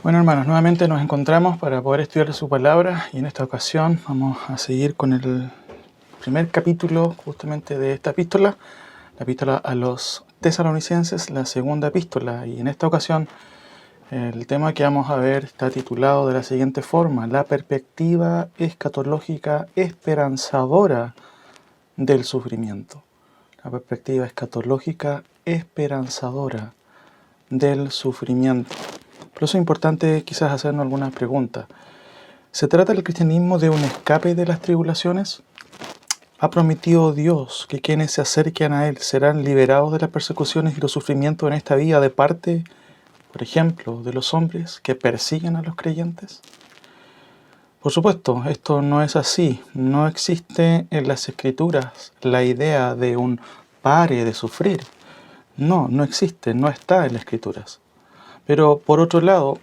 Bueno, hermanos, nuevamente nos encontramos para poder estudiar su palabra y en esta ocasión vamos a seguir con el primer capítulo justamente de esta epístola, la epístola a los tesalonicenses, la segunda epístola, y en esta ocasión el tema que vamos a ver está titulado de la siguiente forma: la perspectiva escatológica esperanzadora del sufrimiento. La perspectiva escatológica esperanzadora del sufrimiento. Por eso es importante quizás hacernos algunas preguntas. ¿Se trata el cristianismo de un escape de las tribulaciones? ¿Ha prometido Dios que quienes se acerquen a Él serán liberados de las persecuciones y los sufrimientos en esta vida de parte, por ejemplo, de los hombres que persiguen a los creyentes? Por supuesto, esto no es así. No existe en las Escrituras la idea de un pare de sufrir. No existe, no está en las Escrituras. Pero por otro lado,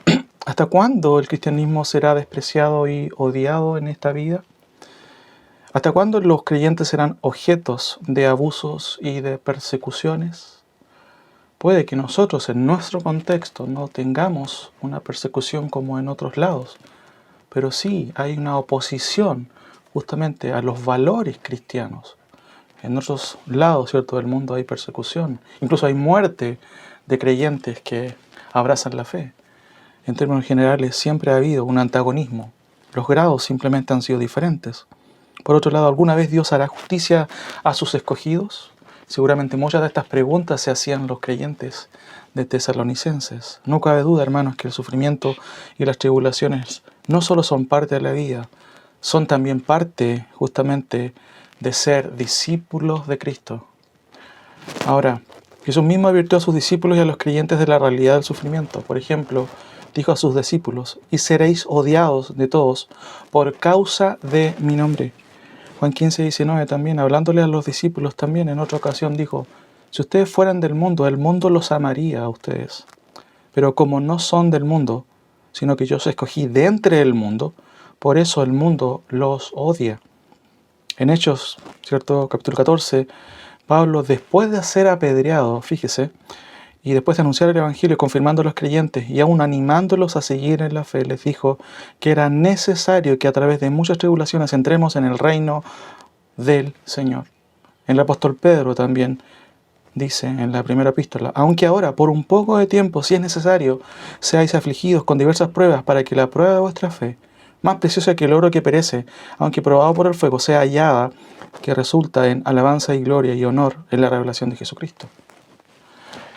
¿hasta cuándo el cristianismo será despreciado y odiado en esta vida? ¿Hasta cuándo los creyentes serán objetos de abusos y de persecuciones? Puede que nosotros en nuestro contexto no tengamos una persecución como en otros lados, pero sí hay una oposición justamente a los valores cristianos. En otros lados, ¿cierto?, del mundo hay persecución, incluso hay muerte de creyentes que abrazan la fe. En términos generales siempre ha habido un antagonismo. Los grados simplemente han sido diferentes. Por otro lado, ¿alguna vez Dios hará justicia a sus escogidos? Seguramente muchas de estas preguntas se hacían los creyentes de tesalonicenses. No cabe duda, hermanos, que el sufrimiento y las tribulaciones no solo son parte de la vida, son también parte justamente de ser discípulos de Cristo. Ahora, Jesús mismo advirtió a sus discípulos y a los creyentes de la realidad del sufrimiento. Por ejemplo, dijo a sus discípulos: y seréis odiados de todos por causa de mi nombre. Juan 15:19 también, hablándole a los discípulos también en otra ocasión, dijo: si ustedes fueran del mundo, el mundo los amaría a ustedes. Pero como no son del mundo, sino que yo os escogí de entre el mundo, por eso el mundo los odia. En Hechos, ¿cierto?, capítulo 14, Pablo, después de ser apedreado, fíjese, y después de anunciar el Evangelio, confirmando a los creyentes y aún animándolos a seguir en la fe, les dijo que era necesario que a través de muchas tribulaciones entremos en el reino del Señor. El apóstol Pedro también dice en la primera epístola: aunque ahora, por un poco de tiempo, si es necesario, seáis afligidos con diversas pruebas, para que la prueba de vuestra fe, más preciosa que el oro que perece, aunque probado por el fuego, sea hallada, que resulta en alabanza y gloria y honor en la revelación de Jesucristo.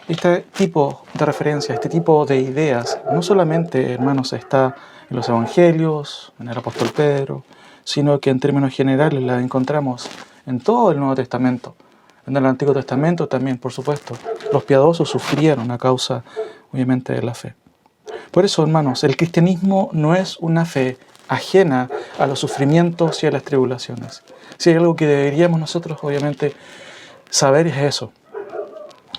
Este tipo de referencias, este tipo de ideas, no solamente, hermanos, está en los evangelios, en el apóstol Pedro, sino que en términos generales la encontramos en todo el Nuevo Testamento. En el Antiguo Testamento también, por supuesto, los piadosos sufrieron a causa, obviamente, de la fe. Por eso, hermanos, el cristianismo no es una fe ajena a los sufrimientos y a las tribulaciones. Si hay algo que deberíamos nosotros, obviamente, saber es eso: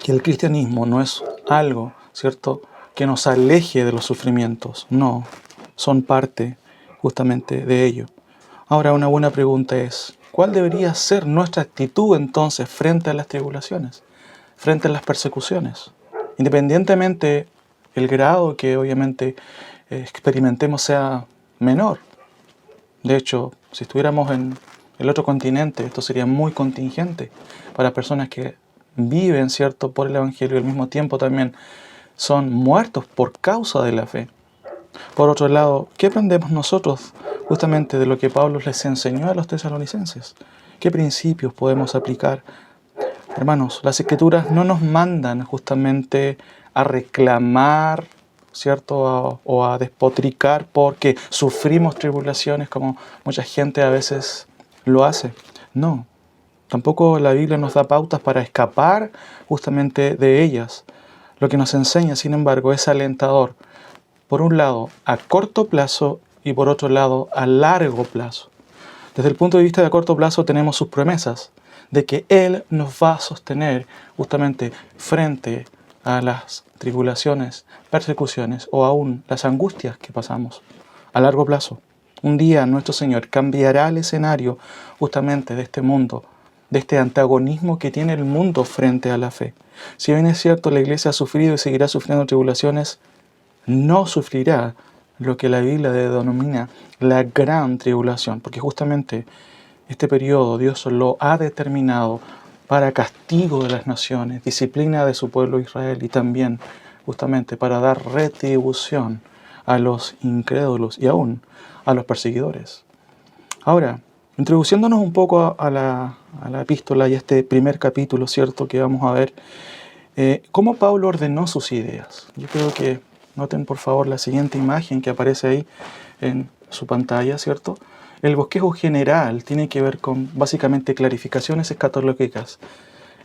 que el cristianismo no es algo, ¿cierto?, que nos aleje de los sufrimientos. No, son parte justamente de ello. Ahora, una buena pregunta es: ¿cuál debería ser nuestra actitud entonces frente a las tribulaciones, frente a las persecuciones? Independientemente el grado que obviamente experimentemos sea menor. De hecho, si estuviéramos en el otro continente, esto sería muy contingente para personas que viven, ¿cierto?, por el Evangelio y al mismo tiempo también son muertos por causa de la fe. Por otro lado, ¿qué aprendemos nosotros justamente de lo que Pablo les enseñó a los tesalonicenses? ¿Qué principios podemos aplicar? Hermanos, las Escrituras no nos mandan justamente a reclamar, ¿cierto?, o a despotricar porque sufrimos tribulaciones, como mucha gente a veces lo hace. No. Tampoco la Biblia nos da pautas para escapar justamente de ellas. Lo que nos enseña, sin embargo, es alentador. Por un lado, a corto plazo, y por otro lado, a largo plazo. Desde el punto de vista de corto plazo tenemos sus promesas de que Él nos va a sostener justamente frente a las tribulaciones, persecuciones o aún las angustias que pasamos. A largo plazo, un día nuestro Señor cambiará el escenario justamente de este mundo, de este antagonismo que tiene el mundo frente a la fe. Si bien es cierto, la iglesia ha sufrido y seguirá sufriendo tribulaciones, no sufrirá lo que la Biblia denomina la gran tribulación, porque justamente este periodo Dios lo ha determinado para castigo de las naciones, disciplina de su pueblo Israel y también justamente para dar retribución a los incrédulos y aún a los perseguidores. Ahora, introduciéndonos un poco a la epístola y este primer capítulo, ¿cierto?, que vamos a ver, cómo Pablo ordenó sus ideas. Yo creo que noten por favor la siguiente imagen que aparece ahí en su pantalla, ¿cierto? El bosquejo general tiene que ver con básicamente clarificaciones escatológicas.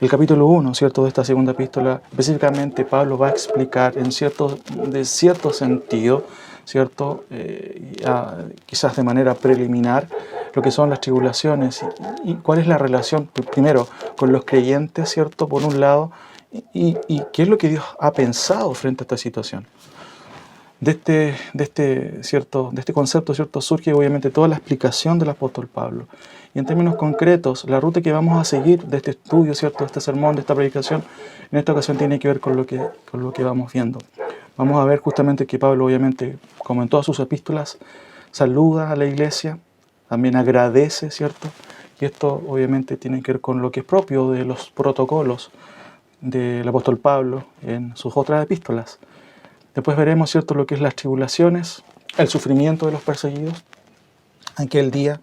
El capítulo 1, ¿cierto?, de esta segunda epístola, específicamente Pablo va a explicar de cierto sentido, ¿cierto?, quizás de manera preliminar, lo que son las tribulaciones y cuál es la relación, primero, con los creyentes, ¿cierto?, por un lado, y qué es lo que Dios ha pensado frente a esta situación. De este concepto, ¿cierto?, surge obviamente toda la explicación del apóstol Pablo. Y en términos concretos, la ruta que vamos a seguir de este estudio, ¿cierto?, de este sermón, de esta predicación, en esta ocasión tiene que ver con lo que vamos viendo. Vamos a ver justamente que Pablo, obviamente, como en todas sus epístolas, saluda a la iglesia, también agradece, ¿cierto? Y esto obviamente tiene que ver con lo que es propio de los protocolos del apóstol Pablo en sus otras epístolas. Después veremos, ¿cierto?, lo que es las tribulaciones, el sufrimiento de los perseguidos, aquel día,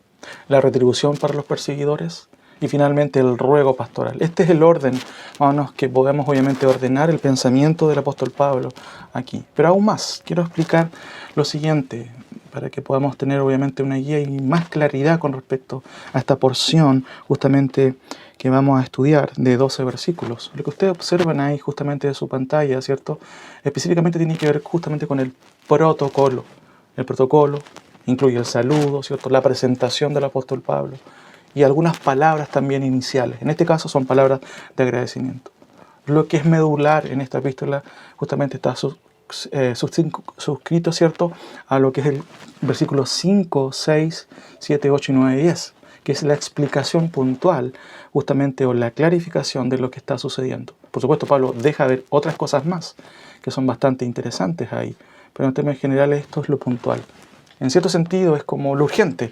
la retribución para los perseguidores y finalmente el ruego pastoral. Este es el orden, hermanos, que podemos obviamente ordenar el pensamiento del apóstol Pablo aquí. Pero aún más, quiero explicar lo siguiente, para que podamos tener obviamente una guía y más claridad con respecto a esta porción justamente que vamos a estudiar de 12 versículos. Lo que ustedes observan ahí justamente de su pantalla, ¿cierto?, específicamente tiene que ver justamente con el protocolo. El protocolo incluye el saludo, ¿cierto?, la presentación del apóstol Pablo y algunas palabras también iniciales. En este caso son palabras de agradecimiento. Lo que es medular en esta epístola justamente está suscrito, ¿cierto?, a lo que es el versículo 5, 6, 7, 8 y 9 y 10, que es la explicación puntual justamente o la clarificación de lo que está sucediendo. Por supuesto, Pablo deja ver otras cosas más que son bastante interesantes ahí, pero en términos generales esto es lo puntual. En cierto sentido es como lo urgente.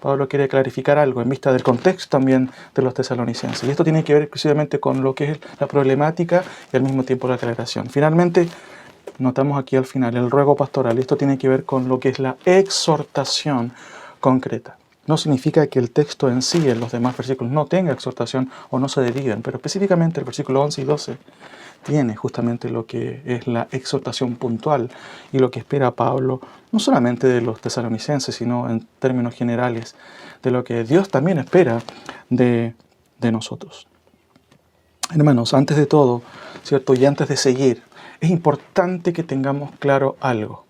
Pablo quiere clarificar algo en vista del contexto también de los tesalonicenses. Y esto tiene que ver exclusivamente con lo que es la problemática y al mismo tiempo la aclaración. Finalmente, notamos aquí al final el ruego pastoral. Esto tiene que ver con lo que es la exhortación concreta. No significa que el texto en sí, en los demás versículos, no tenga exhortación o no se deriven, pero específicamente el versículo 11 y 12 tiene justamente lo que es la exhortación puntual y lo que espera Pablo, no solamente de los tesalonicenses, sino en términos generales, de lo que Dios también espera de nosotros. Hermanos, antes de todo, ¿cierto?, y antes de seguir, es importante que tengamos claro algo.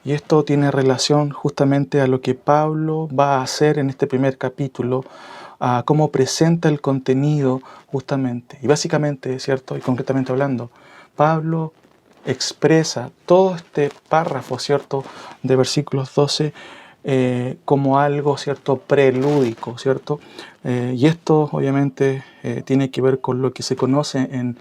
Y esto tiene relación justamente a lo que Pablo va a hacer en este primer capítulo, a cómo presenta el contenido justamente. Y básicamente, ¿cierto?, y concretamente hablando, Pablo expresa todo este párrafo, ¿cierto?, de versículos 12 como algo, ¿cierto?, prelúdico, ¿cierto? Y esto obviamente tiene que ver con lo que se conoce en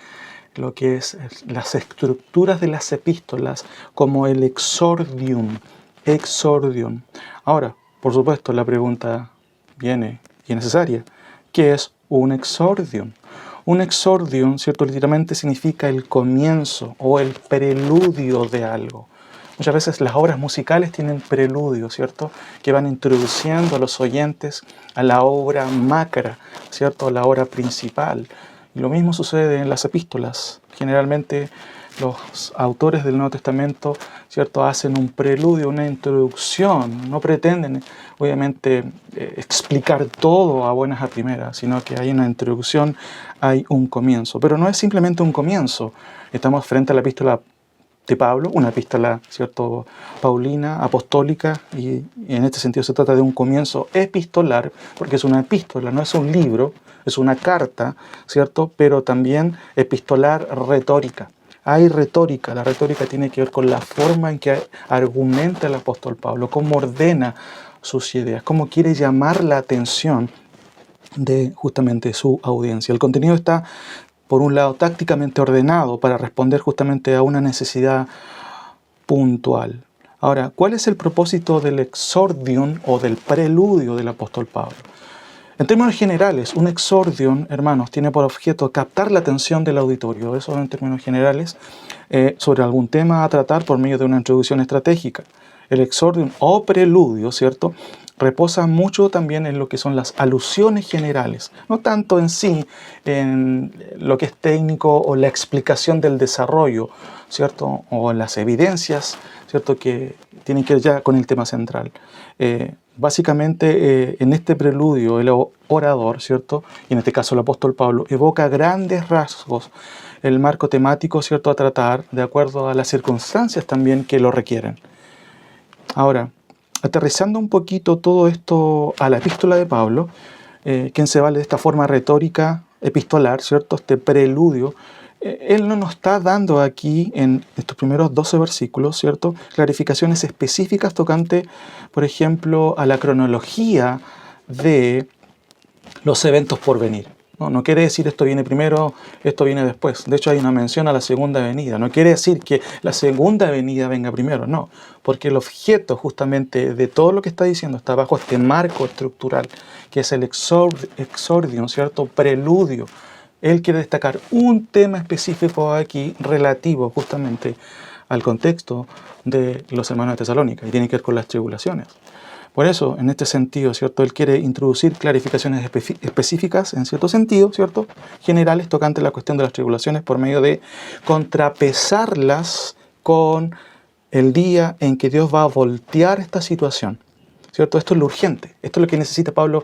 lo que es las estructuras de las epístolas como el exordium. Exordium. Ahora, por supuesto, la pregunta viene y es necesaria. ¿Qué es un exordium? Un exordium, ¿cierto?, literalmente significa el comienzo o el preludio de algo. Muchas veces las obras musicales tienen preludios, ¿cierto?, que van introduciendo a los oyentes a la obra macra, ¿cierto?, a la obra principal. Y lo mismo sucede en las epístolas. Generalmente los autores del Nuevo Testamento, ¿cierto?, hacen un preludio, una introducción. No pretenden, obviamente, explicar todo a buenas a primeras, sino que hay una introducción, hay un comienzo. Pero no es simplemente un comienzo. Estamos frente a la epístola de Pablo, una epístola, ¿cierto?, paulina, apostólica, y en este sentido se trata de un comienzo epistolar, porque es una epístola, no es un libro, es una carta, ¿cierto?, pero también epistolar retórica. Hay retórica, la retórica tiene que ver con la forma en que argumenta el apóstol Pablo, cómo ordena sus ideas, cómo quiere llamar la atención de justamente su audiencia. El contenido está, por un lado, tácticamente ordenado para responder justamente a una necesidad puntual. Ahora, ¿cuál es el propósito del exordium o del preludio del apóstol Pablo? En términos generales, un exordium, hermanos, tiene por objeto captar la atención del auditorio, eso en términos generales, sobre algún tema a tratar por medio de una introducción estratégica. El exordium o preludio, ¿cierto?, reposa mucho también en lo que son las alusiones generales, no tanto en sí, en lo que es técnico o la explicación del desarrollo, ¿cierto?, o las evidencias, ¿cierto?, que tienen que ver ya con el tema central. Básicamente, en este preludio, el orador, ¿cierto?, y en este caso el apóstol Pablo, evoca grandes rasgos el marco temático, ¿cierto?, a tratar de acuerdo a las circunstancias también que lo requieren. Ahora, aterrizando un poquito todo esto a la epístola de Pablo, quien se vale de esta forma retórica epistolar, ¿cierto?, este preludio, él no nos está dando aquí en estos primeros 12 versículos, ¿cierto?, clarificaciones específicas tocante, por ejemplo, a la cronología de los eventos por venir. No quiere decir esto viene primero, esto viene después. De hecho, hay una mención a la segunda venida. No quiere decir que la segunda venida venga primero, no. Porque el objeto justamente de todo lo que está diciendo está bajo este marco estructural, que es el exordium, ¿cierto?, preludio. Él quiere destacar un tema específico aquí relativo justamente al contexto de los hermanos de Tesalónica y tiene que ver con las tribulaciones. Por eso, en este sentido, ¿cierto?, él quiere introducir clarificaciones específicas, en cierto sentido, ¿cierto?, generales, tocante a la cuestión de las tribulaciones, por medio de contrapesarlas con el día en que Dios va a voltear esta situación, ¿cierto? Esto es lo urgente, esto es lo que necesita Pablo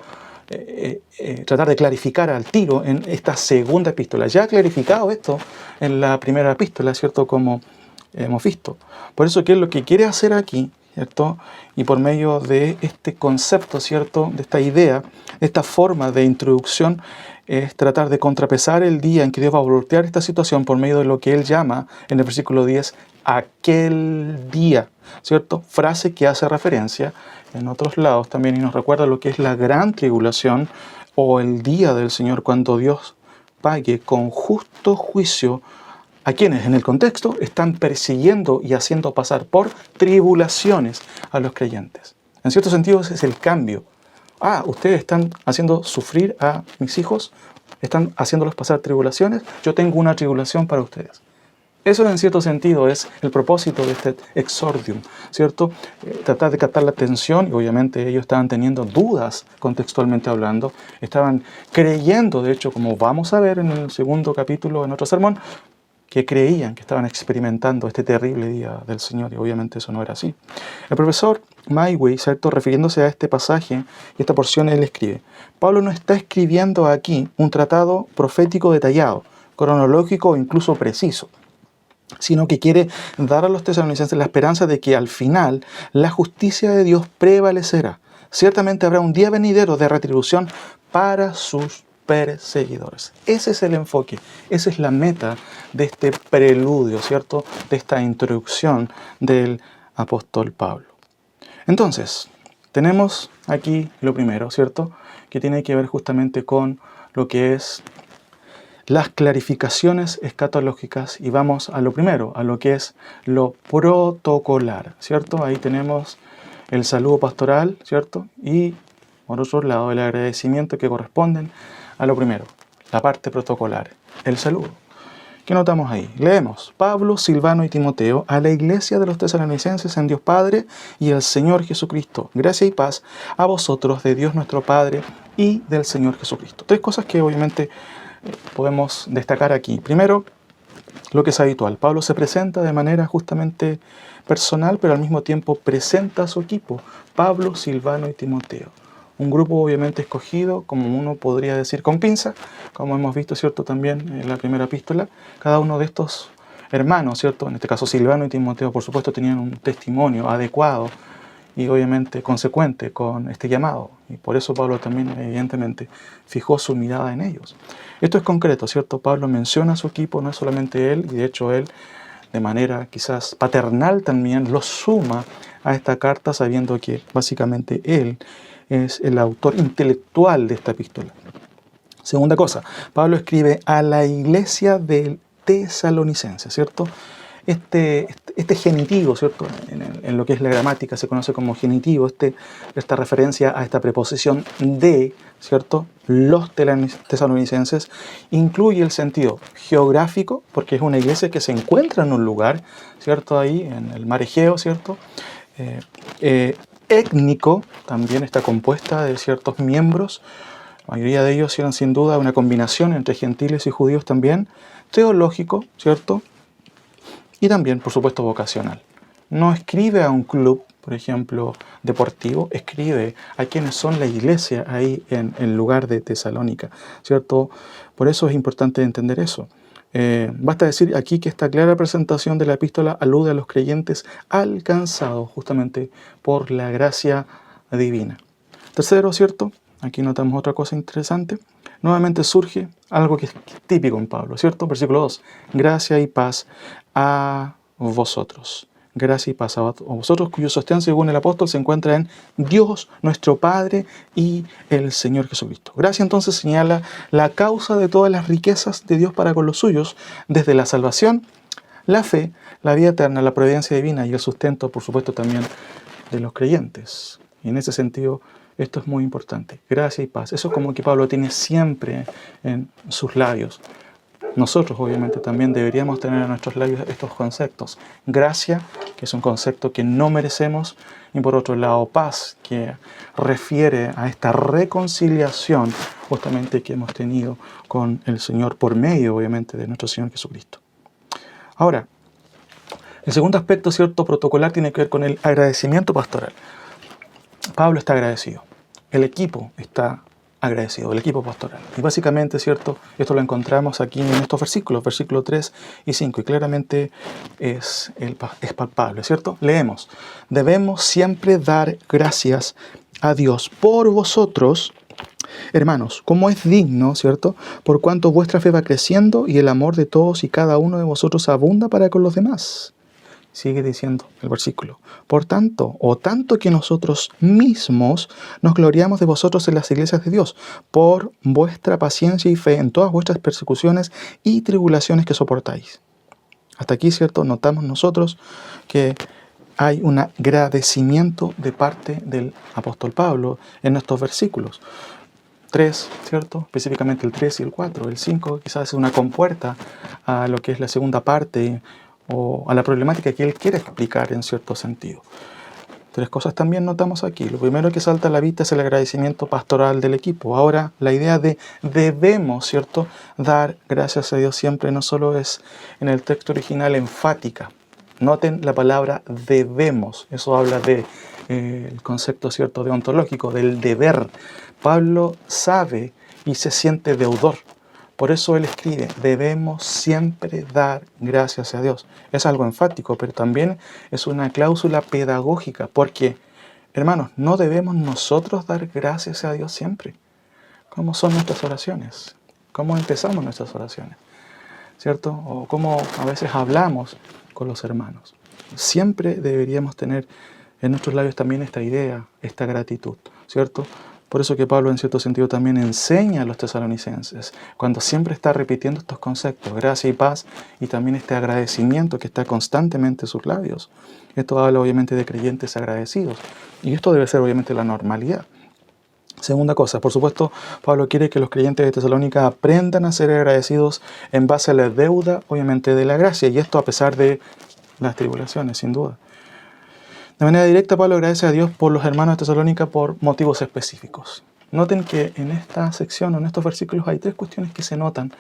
tratar de clarificar al tiro en esta segunda epístola. Ya ha clarificado esto en la primera epístola, ¿cierto?, como hemos visto. Por eso, ¿qué es lo que quiere hacer aquí? ¿Cierto? Y por medio de este concepto, ¿cierto?, de esta idea, esta forma de introducción, es tratar de contrapesar el día en que Dios va a voltear esta situación por medio de lo que él llama, en el versículo 10, aquel día, ¿cierto? Frase que hace referencia en otros lados también y nos recuerda lo que es la gran tribulación o el día del Señor cuando Dios pague con justo juicio a quienes en el contexto están persiguiendo y haciendo pasar por tribulaciones a los creyentes. En cierto sentido ese es el cambio. Ustedes están haciendo sufrir a mis hijos, están haciéndolos pasar tribulaciones, yo tengo una tribulación para ustedes. Eso en cierto sentido es el propósito de este exordium, ¿cierto? Tratar de captar la atención, y obviamente ellos estaban teniendo dudas contextualmente hablando, estaban creyendo, de hecho, como vamos a ver en el segundo capítulo de nuestro sermón, que creían que estaban experimentando este terrible día del Señor, y obviamente eso no era así. El profesor Mayway, ¿cierto?, refiriéndose a este pasaje y esta porción, él escribe: Pablo no está escribiendo aquí un tratado profético detallado, cronológico o incluso preciso, sino que quiere dar a los tesalonicenses la esperanza de que al final la justicia de Dios prevalecerá. Ciertamente habrá un día venidero de retribución para sus perseguidores. Ese es el enfoque, esa es la meta de este preludio, ¿cierto?, de esta introducción del apóstol Pablo. Entonces, tenemos aquí lo primero, ¿cierto?, que tiene que ver justamente con lo que es las clarificaciones escatológicas, y vamos a lo primero, a lo que es lo protocolar, ¿cierto? Ahí tenemos el saludo pastoral, ¿cierto? Y por otro lado, el agradecimiento que corresponden a lo primero, la parte protocolar, el saludo. ¿Qué notamos ahí? Leemos: Pablo, Silvano y Timoteo, a la iglesia de los tesalonicenses en Dios Padre y al Señor Jesucristo. Gracia y paz a vosotros de Dios nuestro Padre y del Señor Jesucristo. Tres cosas que obviamente podemos destacar aquí. Primero, lo que es habitual. Pablo se presenta de manera justamente personal, pero al mismo tiempo presenta a su equipo, Pablo, Silvano y Timoteo. Un grupo obviamente escogido, como uno podría decir con pinza, como hemos visto, ¿cierto?, también en la primera epístola. Cada uno de estos hermanos, ¿cierto?, en este caso Silvano y Timoteo, por supuesto, tenían un testimonio adecuado y obviamente consecuente con este llamado. Y por eso Pablo también, evidentemente, fijó su mirada en ellos. Esto es concreto, ¿cierto? Pablo menciona a su equipo, no es solamente él, y de hecho él, de manera quizás paternal también, lo suma a esta carta, sabiendo que básicamente él es el autor intelectual de esta epístola. Segunda cosa, Pablo escribe a la iglesia del Tesalonicense, ¿cierto? este genitivo, ¿cierto? En lo que es la gramática se conoce como genitivo, esta referencia a esta preposición de, ¿cierto? Los tesalonicenses, incluye el sentido geográfico, porque es una iglesia que se encuentra en un lugar, ¿cierto? Ahí en el mar Egeo, ¿cierto? Étnico, también está compuesta de ciertos miembros, la mayoría de ellos eran sin duda una combinación entre gentiles y judíos también, teológico, ¿cierto? Y también, por supuesto, vocacional. No escribe a un club, por ejemplo, deportivo, escribe a quienes son la iglesia ahí en el lugar de Tesalónica, ¿cierto? Por eso es importante entender eso. Basta decir aquí que esta clara presentación de la epístola alude a los creyentes alcanzados justamente por la gracia divina. Tercero, ¿cierto? Aquí notamos otra cosa interesante. Nuevamente surge algo que es típico en Pablo, ¿cierto? Versículo 2. Gracia y paz a vosotros. Gracia y paz a vosotros, cuyo sostén, según el apóstol, se encuentra en Dios, nuestro Padre y el Señor Jesucristo. Gracia entonces señala la causa de todas las riquezas de Dios para con los suyos, desde la salvación, la fe, la vida eterna, la providencia divina y el sustento, por supuesto, también de los creyentes. Y en ese sentido, esto es muy importante. Gracia y paz. Eso es como que Pablo tiene siempre en sus labios. Nosotros, obviamente, también deberíamos tener en nuestros labios estos conceptos. Gracia, que es un concepto que no merecemos, y por otro lado, paz, que refiere a esta reconciliación justamente que hemos tenido con el Señor por medio, obviamente, de nuestro Señor Jesucristo. Ahora, el segundo aspecto, cierto, protocolar, tiene que ver con el agradecimiento pastoral. Pablo está agradecido. El equipo está agradecido, el equipo pastoral. Y básicamente, ¿cierto? Esto lo encontramos aquí en estos versículos, versículos 3 y 5, y claramente es palpable, ¿cierto? Leemos: debemos siempre dar gracias a Dios por vosotros, hermanos, como es digno, ¿cierto? Por cuanto vuestra fe va creciendo y el amor de todos y cada uno de vosotros abunda para con los demás. Sigue diciendo el versículo: por tanto, o tanto que nosotros mismos nos gloriamos de vosotros en las iglesias de Dios, por vuestra paciencia y fe en todas vuestras persecuciones y tribulaciones que soportáis. Hasta aquí, ¿cierto? Notamos nosotros que hay un agradecimiento de parte del apóstol Pablo en estos versículos. 3, ¿cierto? Específicamente el 3 y el 4. El 5 quizás es una compuerta a lo que es la segunda parte, o a la problemática que él quiere explicar en cierto sentido. Tres cosas también notamos aquí. Lo primero que salta a la vista es el agradecimiento pastoral del equipo. Ahora, la idea de debemos, ¿cierto?, dar gracias a Dios siempre no solo es en el texto original enfática. Noten la palabra debemos. Eso habla de el concepto, ¿cierto?, deontológico, del deber. Pablo sabe y se siente deudor. Por eso él escribe: debemos siempre dar gracias a Dios. Es algo enfático, pero también es una cláusula pedagógica, porque, hermanos, no debemos nosotros dar gracias a Dios siempre. ¿Cómo son nuestras oraciones? ¿Cómo empezamos nuestras oraciones? ¿Cierto? O cómo a veces hablamos con los hermanos. Siempre deberíamos tener en nuestros labios también esta idea, esta gratitud, ¿cierto? Por eso que Pablo en cierto sentido también enseña a los tesalonicenses, cuando siempre está repitiendo estos conceptos, gracia y paz, y también este agradecimiento que está constantemente en sus labios. Esto habla obviamente de creyentes agradecidos, y esto debe ser obviamente la normalidad. Segunda cosa, por supuesto, Pablo quiere que los creyentes de Tesalónica aprendan a ser agradecidos en base a la deuda, obviamente, de la gracia, y esto a pesar de las tribulaciones, sin duda. De manera directa, Pablo agradece a Dios por los hermanos de Tesalónica por motivos específicos. Noten que en esta sección o en estos versículos hay tres cuestiones que se notan,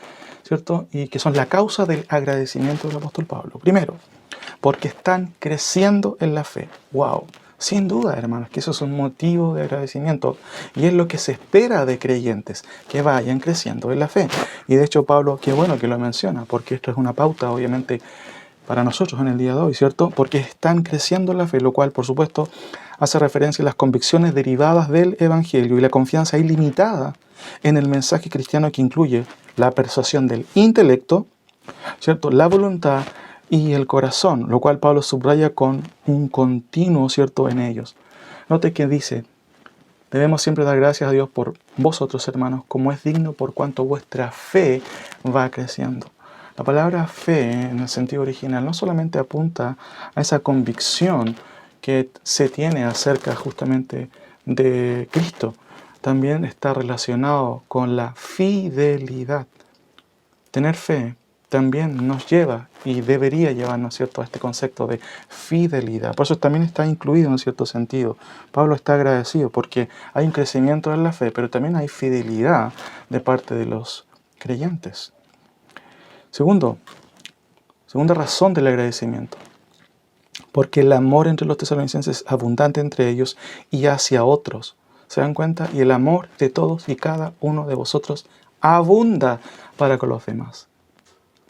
¿cierto? Y que son la causa del agradecimiento del apóstol Pablo. Primero, porque están creciendo en la fe. ¡Wow! Sin duda, hermanos, que eso es un motivo de agradecimiento y es lo que se espera de creyentes, que vayan creciendo en la fe. Y de hecho, Pablo, qué bueno que lo menciona, porque esto es una pauta, obviamente, para nosotros en el día de hoy, ¿cierto? Porque están creciendo en la fe, lo cual, por supuesto, hace referencia a las convicciones derivadas del Evangelio y la confianza ilimitada en el mensaje cristiano que incluye la persuasión del intelecto, ¿cierto?, la voluntad y el corazón, lo cual Pablo subraya con un continuo, ¿cierto?, en ellos. Note que dice: debemos siempre dar gracias a Dios por vosotros, hermanos, como es digno por cuanto vuestra fe va creciendo. La palabra fe, en el sentido original, no solamente apunta a esa convicción que se tiene acerca justamente de Cristo, también está relacionado con la fidelidad. Tener fe también nos lleva y debería llevarnos, ¿cierto?, a este concepto de fidelidad. Por eso también está incluido en cierto sentido. Pablo está agradecido porque hay un crecimiento en la fe, pero también hay fidelidad de parte de los creyentes. Segunda razón del agradecimiento, porque el amor entre los tesalonicenses es abundante entre ellos y hacia otros. ¿Se dan cuenta? Y el amor de todos y cada uno de vosotros abunda para con los demás.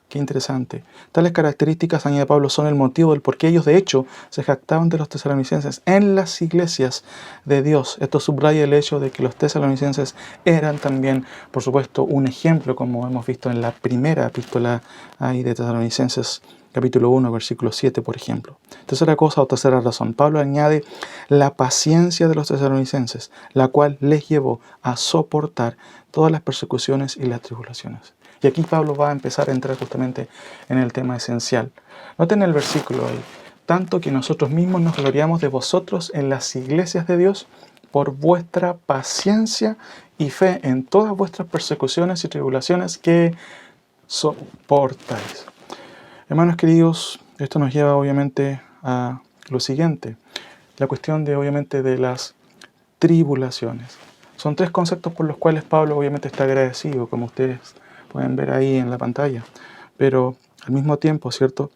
Qué interesante. Tales características, añade Pablo, son el motivo del por qué ellos de hecho se jactaban de los tesalonicenses en las iglesias de Dios. Esto subraya el hecho de que los tesalonicenses eran también, por supuesto, un ejemplo, como hemos visto en la primera epístola ahí de Tesalonicenses, capítulo 1, versículo 7, por ejemplo. Tercera cosa o tercera razón. Pablo añade la paciencia de los tesalonicenses, la cual les llevó a soportar todas las persecuciones y las tribulaciones. Y aquí Pablo va a empezar a entrar justamente en el tema esencial. Noten el versículo ahí. Tanto que nosotros mismos nos gloriamos de vosotros en las iglesias de Dios por vuestra paciencia y fe en todas vuestras persecuciones y tribulaciones que soportáis. Hermanos queridos, esto nos lleva obviamente a lo siguiente. La cuestión de obviamente de las tribulaciones. Son tres conceptos por los cuales Pablo obviamente está agradecido, como ustedes pueden ver ahí en la pantalla. Pero al mismo tiempo, ¿cierto?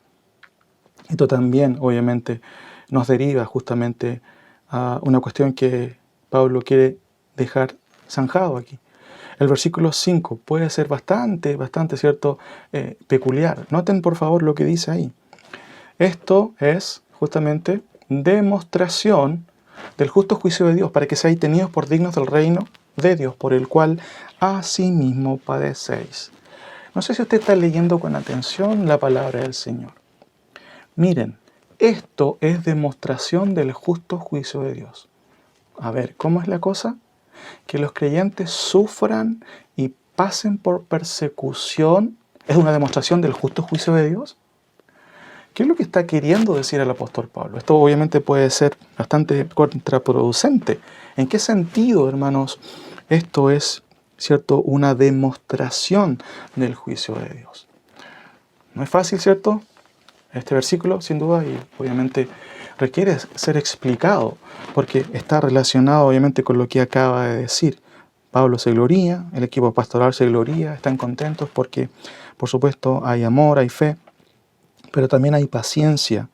Esto también obviamente nos deriva justamente a una cuestión que Pablo quiere dejar zanjado aquí. El versículo 5 puede ser bastante, ¿cierto?, peculiar. Noten por favor lo que dice ahí. Esto es justamente demostración del justo juicio de Dios, para que seáis tenidos por dignos del reino de Dios, por el cual asimismo padecéis. No sé si usted está leyendo con atención la palabra del Señor. Miren, esto es demostración del justo juicio de Dios. A ver, ¿cómo es la cosa? Que los creyentes sufran y pasen por persecución es una demostración del justo juicio de Dios. ¿Qué es lo que está queriendo decir el apóstol Pablo? Esto obviamente puede ser bastante contraproducente. ¿En qué sentido, hermanos, esto es, cierto, una demostración del juicio de Dios? No es fácil, ¿cierto? Este versículo, sin duda, y obviamente requiere ser explicado, porque está relacionado obviamente con lo que acaba de decir. Pablo se gloría, el equipo pastoral se gloría, están contentos porque, por supuesto, hay amor, hay fe, pero también hay paciencia,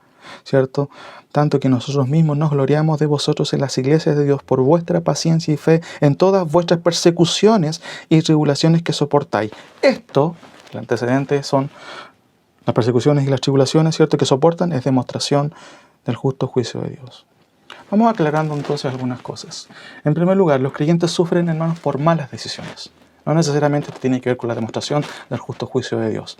¿cierto? Tanto que nosotros mismos nos gloriamos de vosotros en las iglesias de Dios por vuestra paciencia y fe en todas vuestras persecuciones y tribulaciones que soportáis. Esto, el antecedente son las persecuciones y las tribulaciones, ¿cierto?, que soportan, es demostración del justo juicio de Dios. Vamos aclarando entonces algunas cosas. En primer lugar, los creyentes sufren, hermanos, por malas decisiones. No necesariamente esto tiene que ver con la demostración del justo juicio de Dios.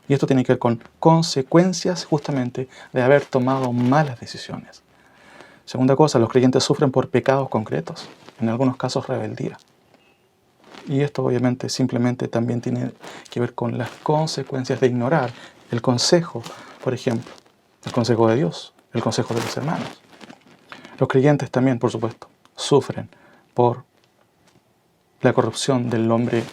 Y esto tiene que ver con consecuencias justamente de haber tomado malas decisiones. Segunda cosa, los creyentes sufren por pecados concretos, en algunos casos rebeldía. Y esto obviamente simplemente también tiene que ver con las consecuencias de ignorar el consejo, por ejemplo, el consejo de Dios, el consejo de los hermanos. Los creyentes también, por supuesto, sufren por la corrupción del hombre,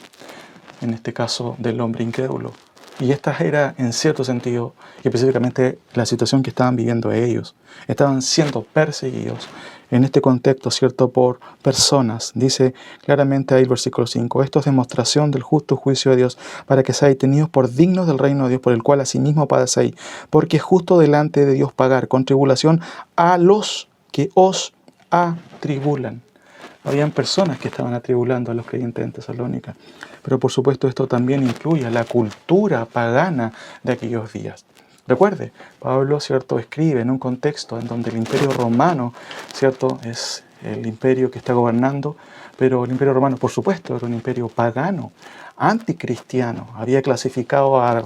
en este caso del hombre incrédulo. Y esta era, en cierto sentido, y específicamente la situación que estaban viviendo ellos. Estaban siendo perseguidos en este contexto, ¿cierto?, por personas. Dice claramente ahí el versículo 5, esto es demostración del justo juicio de Dios, para que seáis tenidos por dignos del reino de Dios, por el cual asimismo padecéis, porque es justo delante de Dios pagar con tribulación a los que os atribulan. Habían personas que estaban atribulando a los creyentes en Tesalónica. Pero por supuesto esto también incluye a la cultura pagana de aquellos días. Recuerde, Pablo, ¿cierto?, escribe en un contexto en donde el imperio romano, ¿cierto?, es el imperio que está gobernando, pero el imperio romano, por supuesto, era un imperio pagano, anticristiano. Había clasificado a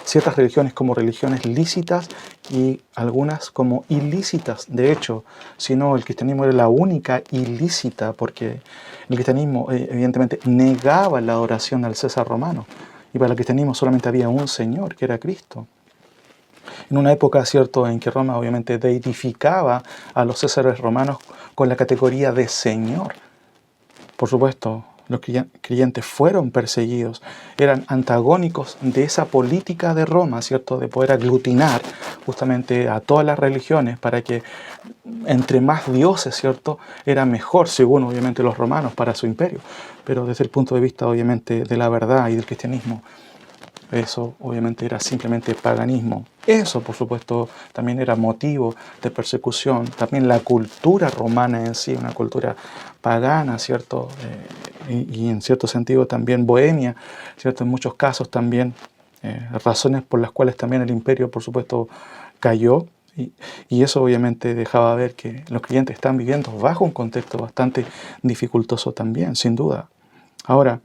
ciertas religiones como religiones lícitas y algunas como ilícitas. De hecho, si no, el cristianismo era la única ilícita, porque el cristianismo evidentemente negaba la adoración al César romano. Y para el cristianismo solamente había un Señor, que era Cristo. En una época, ¿cierto?, en que Roma obviamente deidificaba a los césares romanos con la categoría de Señor. Por supuesto, los creyentes fueron perseguidos, eran antagónicos de esa política de Roma, ¿cierto?, de poder aglutinar justamente a todas las religiones para que entre más dioses, ¿cierto?, era mejor, según obviamente los romanos, para su imperio. Pero desde el punto de vista obviamente de la verdad y del cristianismo, eso obviamente era simplemente paganismo. Eso, por supuesto, también era motivo de persecución. También la cultura romana en sí, una cultura pagana, ¿cierto? Y en cierto sentido también bohemia, ¿cierto? En muchos casos también razones por las cuales también el imperio, por supuesto, cayó. Y eso obviamente dejaba ver que los creyentes están viviendo bajo un contexto bastante dificultoso también, sin duda. Ahora,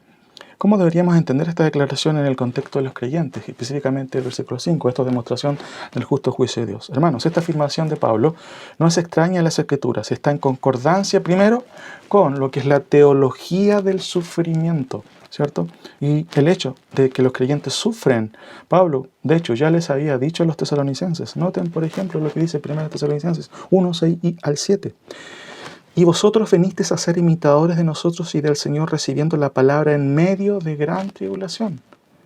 ¿cómo deberíamos entender esta declaración en el contexto de los creyentes? Específicamente el versículo 5, esto es demostración del justo juicio de Dios. Hermanos, esta afirmación de Pablo no es extraña a las Escrituras, está en concordancia primero con lo que es la teología del sufrimiento, ¿cierto? Y el hecho de que los creyentes sufren. Pablo, de hecho, ya les había dicho a los tesalonicenses. Noten, por ejemplo, lo que dice 1 Tesalonicenses 1, 6 y al 7. Y vosotros venisteis a ser imitadores de nosotros y del Señor, recibiendo la palabra en medio de gran tribulación,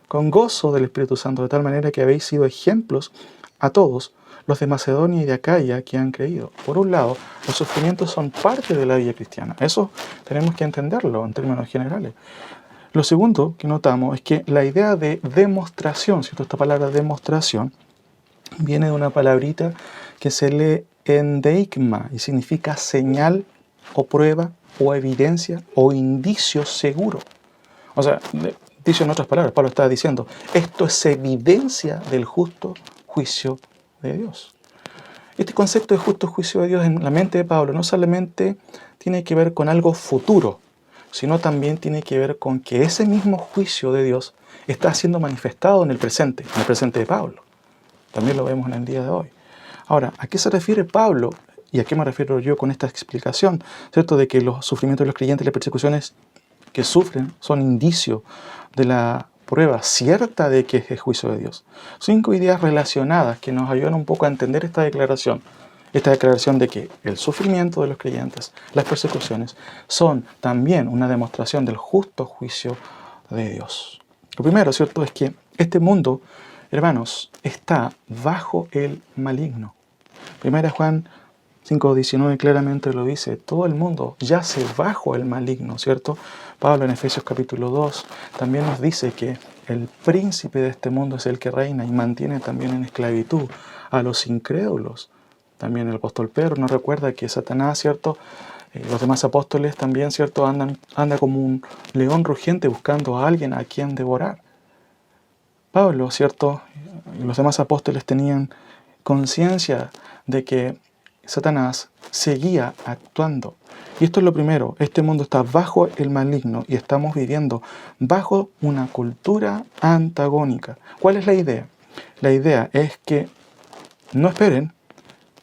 con gozo del Espíritu Santo, de tal manera que habéis sido ejemplos a todos los de Macedonia y de Acaya que han creído. Por un lado, los sufrimientos son parte de la vida cristiana. Eso tenemos que entenderlo en términos generales. Lo segundo que notamos es que la idea de demostración, ¿cierto? Esta palabra demostración viene de una palabrita que se lee endeigma y significa señal o prueba o evidencia o indicio seguro. O sea, dicho en otras palabras, Pablo está diciendo, esto es evidencia del justo juicio de Dios. Este concepto de justo juicio de Dios en la mente de Pablo no solamente tiene que ver con algo futuro, sino también tiene que ver con que ese mismo juicio de Dios está siendo manifestado en el presente de Pablo. También lo vemos en el día de hoy. Ahora, ¿a qué se refiere Pablo? ¿Y a qué me refiero yo con esta explicación? ¿Cierto? De que los sufrimientos de los creyentes, las persecuciones que sufren, son indicio de la prueba cierta de que es el juicio de Dios. 5 ideas relacionadas que nos ayudan un poco a entender esta declaración. Esta declaración de que el sufrimiento de los creyentes, las persecuciones, son también una demostración del justo juicio de Dios. Lo primero, ¿cierto?, es que este mundo, hermanos, está bajo el maligno. 1 Juan 5:19 claramente lo dice, todo el mundo yace bajo el maligno, ¿cierto? Pablo en Efesios capítulo 2 también nos dice que el príncipe de este mundo es el que reina y mantiene también en esclavitud a los incrédulos. También el apóstol Pedro nos recuerda que Satanás, ¿cierto? Los demás apóstoles también, ¿cierto? Anda como un león rugiente buscando a alguien a quien devorar. Pablo, ¿cierto? Y los demás apóstoles tenían conciencia de que Satanás seguía actuando. Y esto es lo primero, este mundo está bajo el maligno y estamos viviendo bajo una cultura antagónica. ¿Cuál es la idea? La idea es que no esperen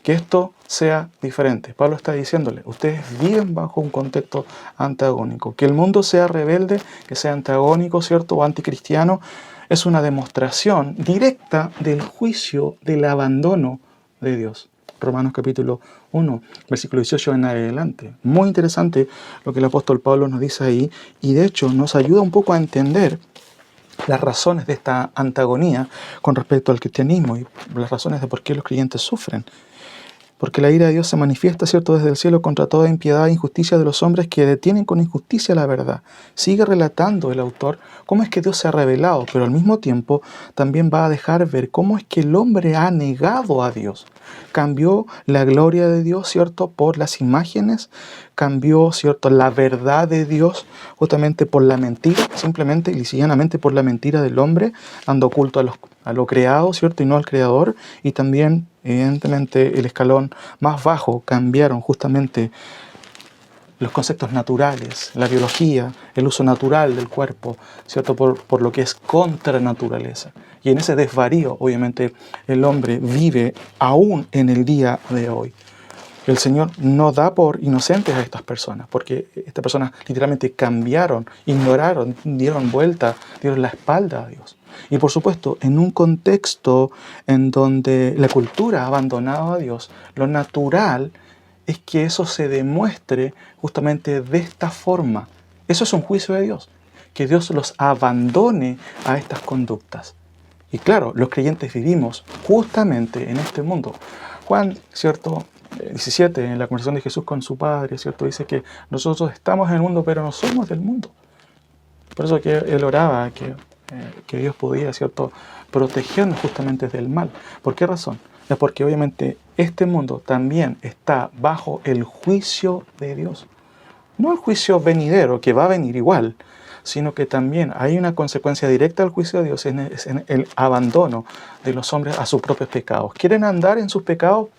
que esto sea diferente. Pablo está diciéndole, ustedes viven bajo un contexto antagónico. Que el mundo sea rebelde, que sea antagónico, ¿cierto?, o anticristiano, es una demostración directa del juicio, del abandono de Dios. Romanos capítulo 1, versículo 18 en adelante. Muy interesante lo que el apóstol Pablo nos dice ahí, y de hecho nos ayuda un poco a entender las razones de esta antagonía con respecto al cristianismo y las razones de por qué los creyentes sufren. Porque la ira de Dios se manifiesta, ¿cierto?, desde el cielo contra toda impiedad e injusticia de los hombres que detienen con injusticia la verdad. Sigue relatando el autor cómo es que Dios se ha revelado, pero al mismo tiempo también va a dejar ver cómo es que el hombre ha negado a Dios. Cambió la gloria de Dios, ¿cierto?, por las imágenes, cambió, ¿cierto?, la verdad de Dios justamente por la mentira, simplemente y llanamente por la mentira del hombre, dando culto a lo creado, ¿cierto?, y no al Creador, y también evidentemente el escalón más bajo cambiaron justamente los conceptos naturales, la biología, el uso natural del cuerpo, ¿cierto?, por lo que es contra naturaleza. Y en ese desvarío, obviamente, el hombre vive aún en el día de hoy. El Señor no da por inocentes a estas personas, porque estas personas literalmente cambiaron, ignoraron, dieron vuelta, dieron la espalda a Dios. Y por supuesto, en un contexto en donde la cultura ha abandonado a Dios, lo natural es que eso se demuestre justamente de esta forma. Eso es un juicio de Dios, que Dios los abandone a estas conductas. Y claro, los creyentes vivimos justamente en este mundo. Juan, ¿cierto? 17, en la conversación de Jesús con su Padre, ¿cierto? Dice que nosotros estamos en el mundo, pero no somos del mundo. Por eso que él oraba que Dios podía, ¿cierto?, protegernos justamente del mal. ¿Por qué razón? Es porque obviamente este mundo también está bajo el juicio de Dios. No el juicio venidero, que va a venir igual, sino que también hay una consecuencia directa del juicio de Dios, es en el abandono de los hombres a sus propios pecados. Quieren andar en sus pecados,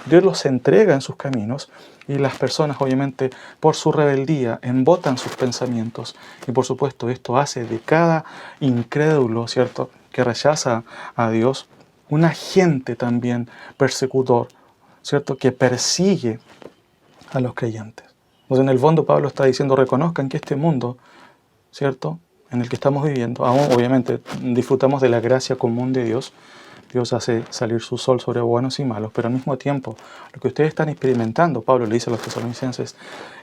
Dios los entrega en sus caminos, y las personas obviamente por su rebeldía embotan sus pensamientos, y por supuesto esto hace de cada incrédulo, ¿cierto?, que rechaza a Dios, un agente también persecutor, ¿cierto?, que persigue a los creyentes. Entonces, en el fondo Pablo está diciendo, reconozcan que este mundo, ¿cierto?, en el que estamos viviendo, aún obviamente disfrutamos de la gracia común de Dios. Dios hace salir su sol sobre buenos y malos, pero al mismo tiempo, lo que ustedes están experimentando, Pablo le dice a los tesalonicenses,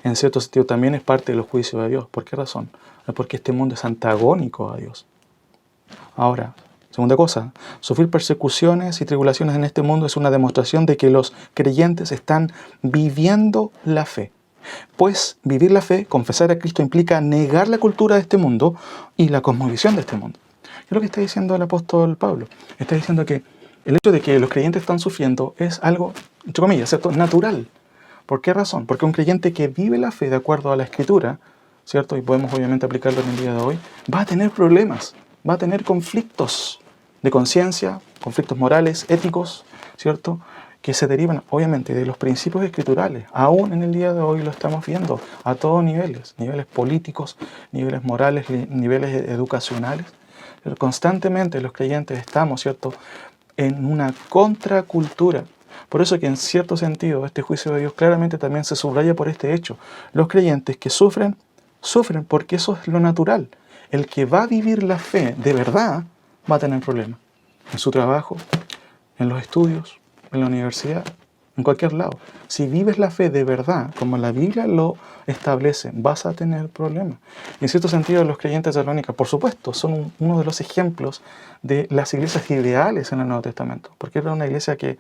en cierto sentido también es parte de los juicios de Dios. ¿Por qué razón? Porque este mundo es antagónico a Dios. Ahora, segunda cosa, sufrir persecuciones y tribulaciones en este mundo es una demostración de que los creyentes están viviendo la fe. Pues vivir la fe, confesar a Cristo, implica negar la cultura de este mundo y la cosmovisión de este mundo. ¿Qué es lo que está diciendo el apóstol Pablo? Está diciendo que el hecho de que los creyentes están sufriendo es algo, entre comillas, ¿cierto?, natural. ¿Por qué razón? Porque un creyente que vive la fe de acuerdo a la Escritura, ¿cierto?, y podemos obviamente aplicarlo en el día de hoy, va a tener problemas, va a tener conflictos de conciencia, conflictos morales, éticos, ¿cierto?, que se derivan obviamente de los principios escriturales. Aún en el día de hoy lo estamos viendo a todos niveles, niveles políticos, niveles morales, niveles educacionales. Pero constantemente los creyentes estamos, ¿cierto?, en una contracultura. Por eso que en cierto sentido este juicio de Dios claramente también se subraya por este hecho. Los creyentes que sufren, sufren porque eso es lo natural. El que va a vivir la fe de verdad va a tener problemas en su trabajo, en los estudios, en la universidad, en cualquier lado. Si vives la fe de verdad, como la Biblia lo establece, vas a tener problemas. Y en cierto sentido, los creyentes tesalónicos, por supuesto, son uno de los ejemplos de las iglesias ideales en el Nuevo Testamento, porque era una iglesia que,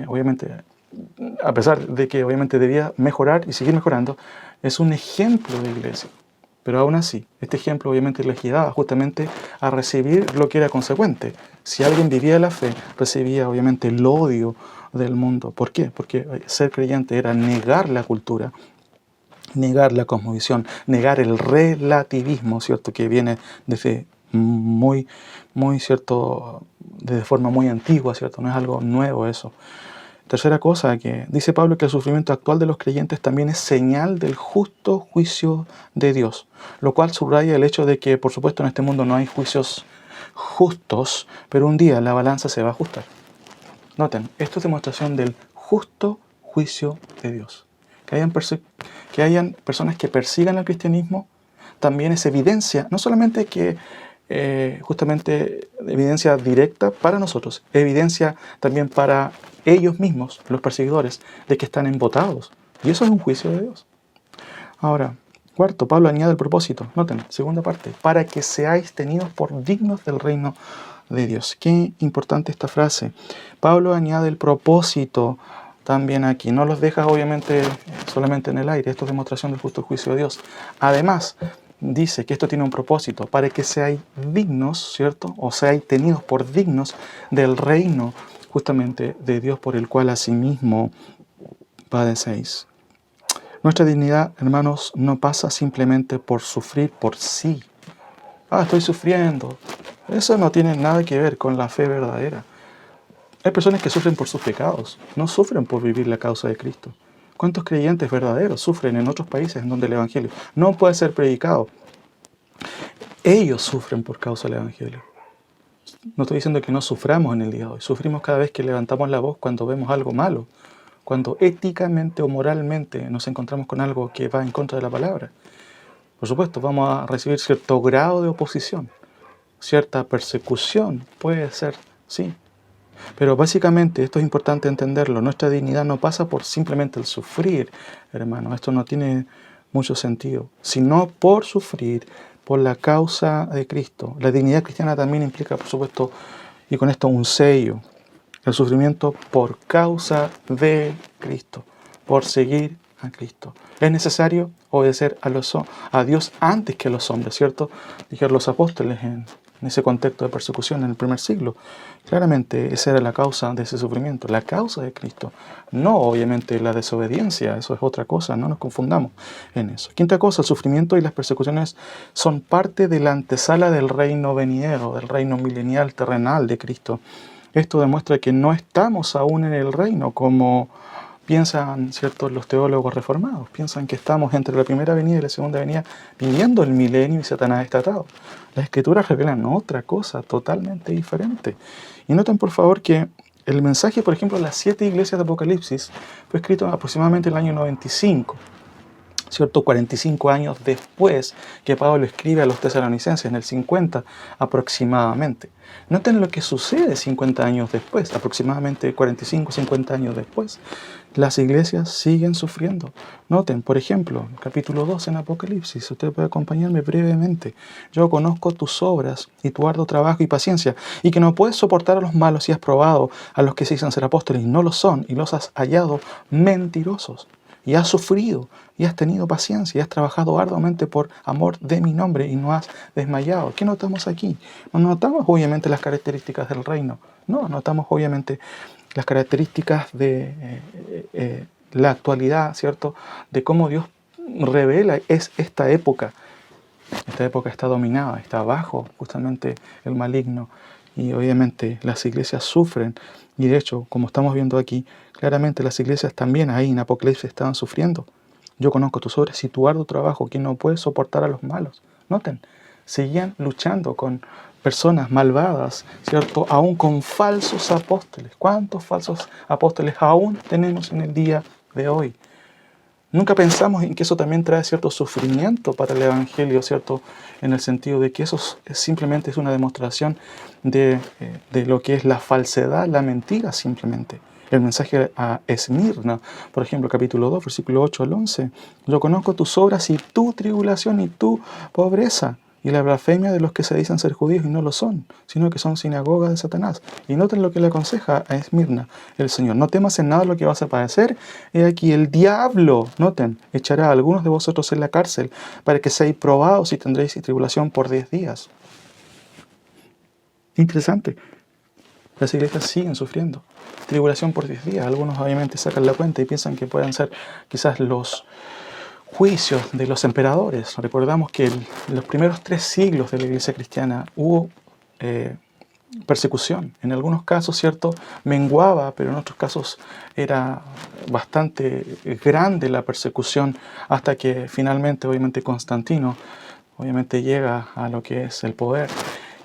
obviamente, a pesar de que obviamente debía mejorar y seguir mejorando, es un ejemplo de iglesia. Pero aún así, este ejemplo obviamente les llevaba justamente a recibir lo que era consecuente. Si alguien vivía la fe, recibía obviamente el odio del mundo. ¿Por qué? Porque ser creyente era negar la cultura, negar la cosmovisión, negar el relativismo, ¿cierto?, que viene desde muy, ¿cierto?, de forma muy antigua, ¿cierto? No es algo nuevo eso. Tercera cosa, que dice Pablo que el sufrimiento actual de los creyentes también es señal del justo juicio de Dios, lo cual subraya el hecho de que, por supuesto, en este mundo no hay juicios justos, pero un día la balanza se va a ajustar. Noten, esto es demostración del justo juicio de Dios. Que hayan personas que persigan al cristianismo también es evidencia, no solamente que justamente evidencia directa para nosotros, evidencia también para ellos mismos, los perseguidores, de que están embotados. Y eso es un juicio de Dios. Ahora, cuarto, Pablo añade el propósito. Noten, segunda parte, para que seáis tenidos por dignos del reino de Dios. Qué importante esta frase. Pablo añade el propósito también aquí. No los deja obviamente solamente en el aire. Esto es demostración del justo juicio de Dios. Además, dice que esto tiene un propósito, para que seáis dignos, ¿cierto? O seáis tenidos por dignos del reino justamente de Dios, por el cual asimismo padecéis. Nuestra dignidad, hermanos, no pasa simplemente por sufrir por sí. Estoy sufriendo. Eso no tiene nada que ver con la fe verdadera. Hay personas que sufren por sus pecados, no sufren por vivir la causa de Cristo. ¿Cuántos creyentes verdaderos sufren en otros países en donde el Evangelio no puede ser predicado? Ellos sufren por causa del Evangelio. No estoy diciendo que no suframos en el día de hoy. Sufrimos cada vez que levantamos la voz cuando vemos algo malo cuando éticamente o moralmente nos encontramos con algo que va en contra de la palabra. Por supuesto, vamos a recibir cierto grado de oposición, cierta persecución, puede ser, sí. Pero básicamente, esto es importante entenderlo, nuestra dignidad no pasa por simplemente el sufrir, hermano, esto no tiene mucho sentido, sino por sufrir por la causa de Cristo. La dignidad cristiana también implica, por supuesto, y con esto un sello, el sufrimiento por causa de Cristo, por seguir a Cristo. Es necesario obedecer a Dios antes que a los hombres, ¿cierto? Dijeron los apóstoles en ese contexto de persecución en el primer siglo. Claramente esa era la causa de ese sufrimiento, la causa de Cristo. No, obviamente, la desobediencia, eso es otra cosa, no nos confundamos en eso. Quinta cosa, el sufrimiento y las persecuciones son parte de la antesala del reino venidero, del reino milenial terrenal de Cristo. Esto demuestra que no estamos aún en el reino como piensan, ¿cierto?, los teólogos reformados. Piensan que estamos entre la primera venida y la segunda venida viviendo el milenio y Satanás está atado. Las escrituras revelan otra cosa totalmente diferente. Y noten por favor que el mensaje, por ejemplo, de las 7 iglesias de Apocalipsis fue escrito aproximadamente en el año 95. ¿Cierto? 45 años después que Pablo escribe a los tesalonicenses, en el 50 aproximadamente. Noten lo que sucede 50 años después, aproximadamente 45, 50 años después. Las iglesias siguen sufriendo. Noten, por ejemplo, capítulo 2 en Apocalipsis, usted puede acompañarme brevemente. Yo conozco tus obras y tu arduo trabajo y paciencia, y que no puedes soportar a los malos y has probado a los que se dicen ser apóstoles y no lo son, y los has hallado mentirosos. Y has sufrido, y has tenido paciencia, y has trabajado arduamente por amor de mi nombre, y no has desmayado. ¿Qué notamos aquí? No notamos obviamente las características del reino. No, notamos obviamente las características de la actualidad, ¿cierto? De cómo Dios revela esta época. Esta época está dominada, está bajo justamente el maligno. Y obviamente las iglesias sufren. Y de hecho, como estamos viendo aquí, claramente las iglesias también ahí en Apocalipsis estaban sufriendo. Yo conozco tus obras y tu arduo trabajo, que no puedes soportar a los malos. Noten, seguían luchando con personas malvadas, ¿cierto? Aún con falsos apóstoles. ¿Cuántos falsos apóstoles aún tenemos en el día de hoy? Nunca pensamos en que eso también trae cierto sufrimiento para el Evangelio, ¿cierto? En el sentido de que eso simplemente es una demostración de lo que es la falsedad, la mentira simplemente. El mensaje a Esmirna, por ejemplo, capítulo 2, versículo 8 al 11. Yo conozco tus obras y tu tribulación y tu pobreza, y la blasfemia de los que se dicen ser judíos y no lo son, sino que son sinagogas de Satanás. Y noten lo que le aconseja a Esmirna el Señor. No temas en nada lo que vas a padecer. He aquí el diablo, noten, echará a algunos de vosotros en la cárcel para que seáis probados y tendréis tribulación por 10 días. Interesante. Las iglesias siguen sufriendo tribulación por 10 días. Algunos obviamente sacan la cuenta y piensan que pueden ser quizás los juicios de los emperadores. Recordamos que en los primeros 3 siglos de la iglesia cristiana hubo persecución. En algunos casos, ¿cierto?, menguaba, pero en otros casos era bastante grande la persecución hasta que finalmente, obviamente, Constantino, obviamente, llega a lo que es el poder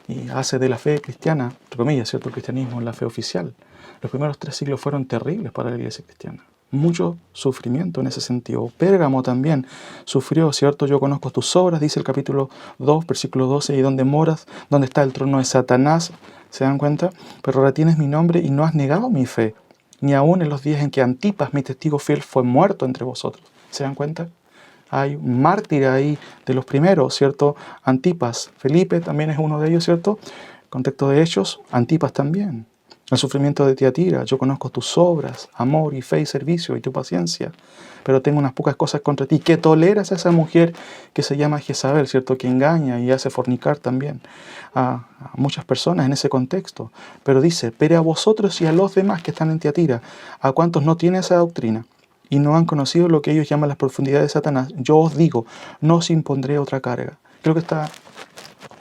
y hace de la fe cristiana, entre comillas, ¿cierto?, el cristianismo, la fe oficial. Los primeros 3 siglos fueron terribles para la iglesia cristiana. Mucho sufrimiento en ese sentido. Pérgamo también sufrió, ¿cierto? Yo conozco tus obras, dice el capítulo 2, versículo 12, y donde moras, donde está el trono de Satanás, ¿se dan cuenta? Pero retienes mi nombre y no has negado mi fe, ni aun en los días en que Antipas, mi testigo fiel, fue muerto entre vosotros. ¿Se dan cuenta? Hay un mártir ahí de los primeros, ¿cierto? Antipas. Felipe también es uno de ellos, ¿cierto? Contexto de Hechos, Antipas también. El sufrimiento de Tiatira, yo conozco tus obras, amor y fe y servicio y tu paciencia, pero tengo unas pocas cosas contra ti, que toleras a esa mujer que se llama Jezabel, ¿cierto?, que engaña y hace fornicar también a muchas personas en ese contexto. Pero dice, pero a vosotros y a los demás que están en Tiatira, a cuantos no tienen esa doctrina y no han conocido lo que ellos llaman las profundidades de Satanás, yo os digo, no os impondré otra carga. Creo que está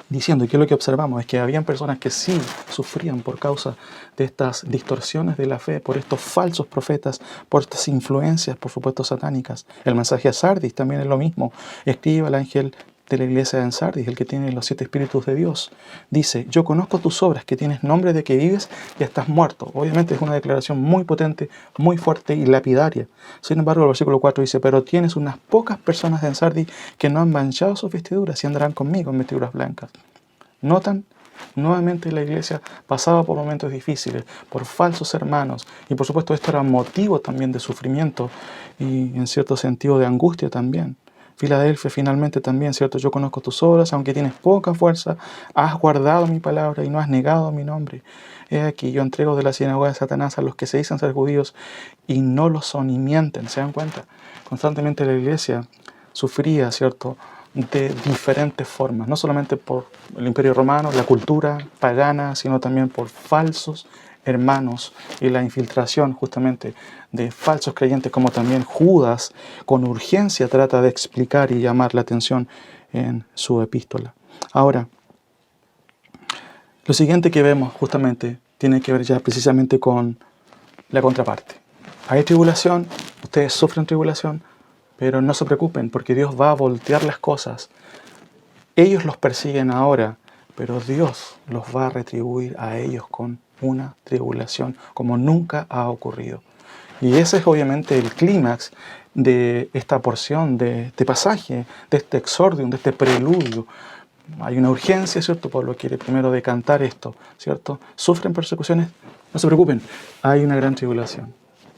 diciendo, y que lo que observamos es que habían personas que sí sufrían por causa de estas distorsiones de la fe, por estos falsos profetas, por estas influencias, por supuesto, satánicas. El mensaje a Sardis también es lo mismo. Escribe al ángel de la iglesia en Sardis, el que tiene los 7 espíritus de Dios. Dice, yo conozco tus obras, que tienes nombre de que vives y estás muerto. Obviamente es una declaración muy potente, muy fuerte y lapidaria. Sin embargo, el versículo 4 dice, pero tienes unas pocas personas en Sardis que no han manchado sus vestiduras y andarán conmigo en vestiduras blancas. ¿Notan? Nuevamente la iglesia pasaba por momentos difíciles, por falsos hermanos, y por supuesto esto era motivo también de sufrimiento y en cierto sentido de angustia también. Filadelfia finalmente también, ¿cierto? Yo conozco tus obras, aunque tienes poca fuerza, has guardado mi palabra y no has negado mi nombre. He aquí, yo entrego de la sinagoga de Satanás a los que se dicen ser judíos y no lo son y mienten, ¿se dan cuenta? Constantemente la iglesia sufría, ¿cierto?, de diferentes formas, no solamente por el Imperio Romano, la cultura pagana, sino también por falsos hermanos y la infiltración justamente de falsos creyentes, como también Judas con urgencia trata de explicar y llamar la atención en su epístola. Ahora, lo siguiente que vemos justamente tiene que ver ya precisamente con la contraparte. Hay tribulación, ustedes sufren tribulación, pero no se preocupen porque Dios va a voltear las cosas. Ellos los persiguen ahora, pero Dios los va a retribuir a ellos con una tribulación como nunca ha ocurrido. Y ese es obviamente el clímax de esta porción, de este pasaje, de este exordium, de este preludio. Hay una urgencia, ¿cierto? Pablo quiere primero decantar esto, ¿cierto? ¿Sufren persecuciones? No se preocupen, hay una gran tribulación.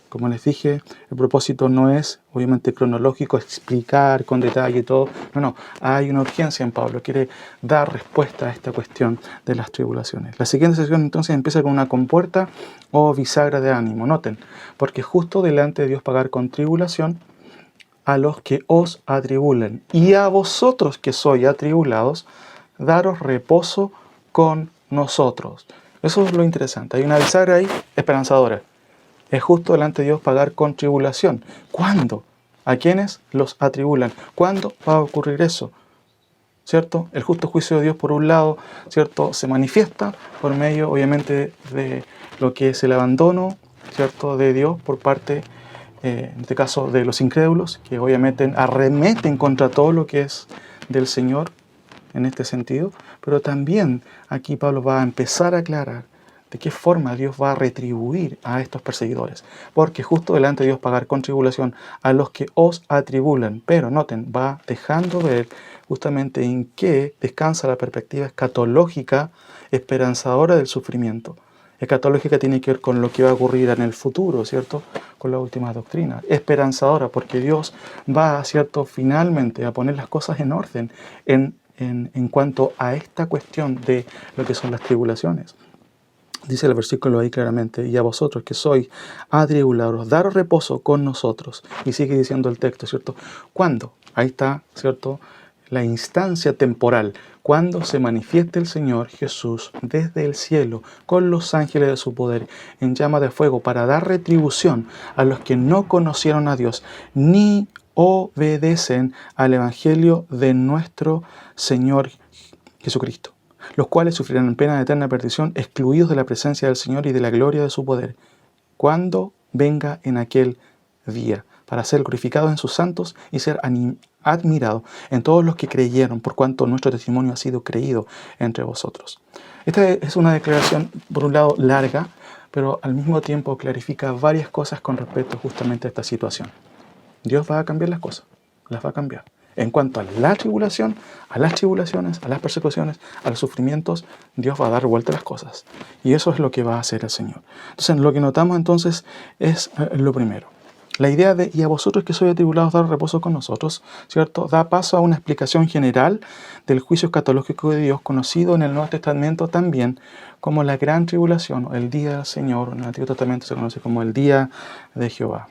Como les dije, el propósito no es, obviamente, cronológico, explicar con detalle todo. No, hay una urgencia en Pablo. Quiere dar respuesta a esta cuestión de las tribulaciones. La siguiente sección entonces empieza con una compuerta o bisagra de ánimo. Noten, porque justo delante de Dios pagar con tribulación a los que os atribulan. Y a vosotros que sois atribulados, daros reposo con nosotros. Eso es lo interesante. Hay una bisagra ahí esperanzadora. Es justo delante de Dios pagar con tribulación. ¿Cuándo? ¿A quiénes los atribulan? ¿Cuándo va a ocurrir eso? ¿Cierto? El justo juicio de Dios, por un lado, ¿cierto?, se manifiesta por medio, obviamente, de lo que es el abandono, ¿cierto?, de Dios por parte, en este caso, de los incrédulos, que obviamente arremeten contra todo lo que es del Señor en este sentido. Pero también aquí Pablo va a empezar a aclarar de qué forma Dios va a retribuir a estos perseguidores. Porque justo delante de Dios pagar con tribulación a los que os atribulan. Pero noten, va dejando ver justamente en qué descansa la perspectiva escatológica esperanzadora del sufrimiento. Escatológica tiene que ver con lo que va a ocurrir en el futuro, ¿cierto? Con las últimas doctrinas. Esperanzadora porque Dios va, ¿cierto?, finalmente a poner las cosas en orden en cuanto a esta cuestión de lo que son las tribulaciones. Dice el versículo ahí claramente, y a vosotros que sois atribulados, daros reposo con nosotros. Y sigue diciendo el texto, ¿cierto? ¿Cuándo? Ahí está, ¿cierto?, la instancia temporal. Cuando se manifieste el Señor Jesús desde el cielo con los ángeles de su poder en llama de fuego para dar retribución a los que no conocieron a Dios ni obedecen al Evangelio de nuestro Señor Jesucristo, los cuales sufrirán pena de eterna perdición, excluidos de la presencia del Señor y de la gloria de su poder, cuando venga en aquel día, para ser glorificado en sus santos y ser admirado en todos los que creyeron, por cuanto nuestro testimonio ha sido creído entre vosotros. Esta es una declaración, por un lado, larga, pero al mismo tiempo clarifica varias cosas con respecto justamente a esta situación. Dios va a cambiar las cosas, las va a cambiar. En cuanto a la tribulación, a las tribulaciones, a las persecuciones, a los sufrimientos, Dios va a dar vuelta a las cosas. Y eso es lo que va a hacer el Señor. Entonces, lo que notamos entonces es lo primero. La idea de, y a vosotros que sois atribulados, dar reposo con nosotros, ¿cierto?, da paso a una explicación general del juicio escatológico de Dios, conocido en el Nuevo Testamento también como la gran tribulación, o el día del Señor. En el Antiguo Testamento se conoce como el día de Jehová.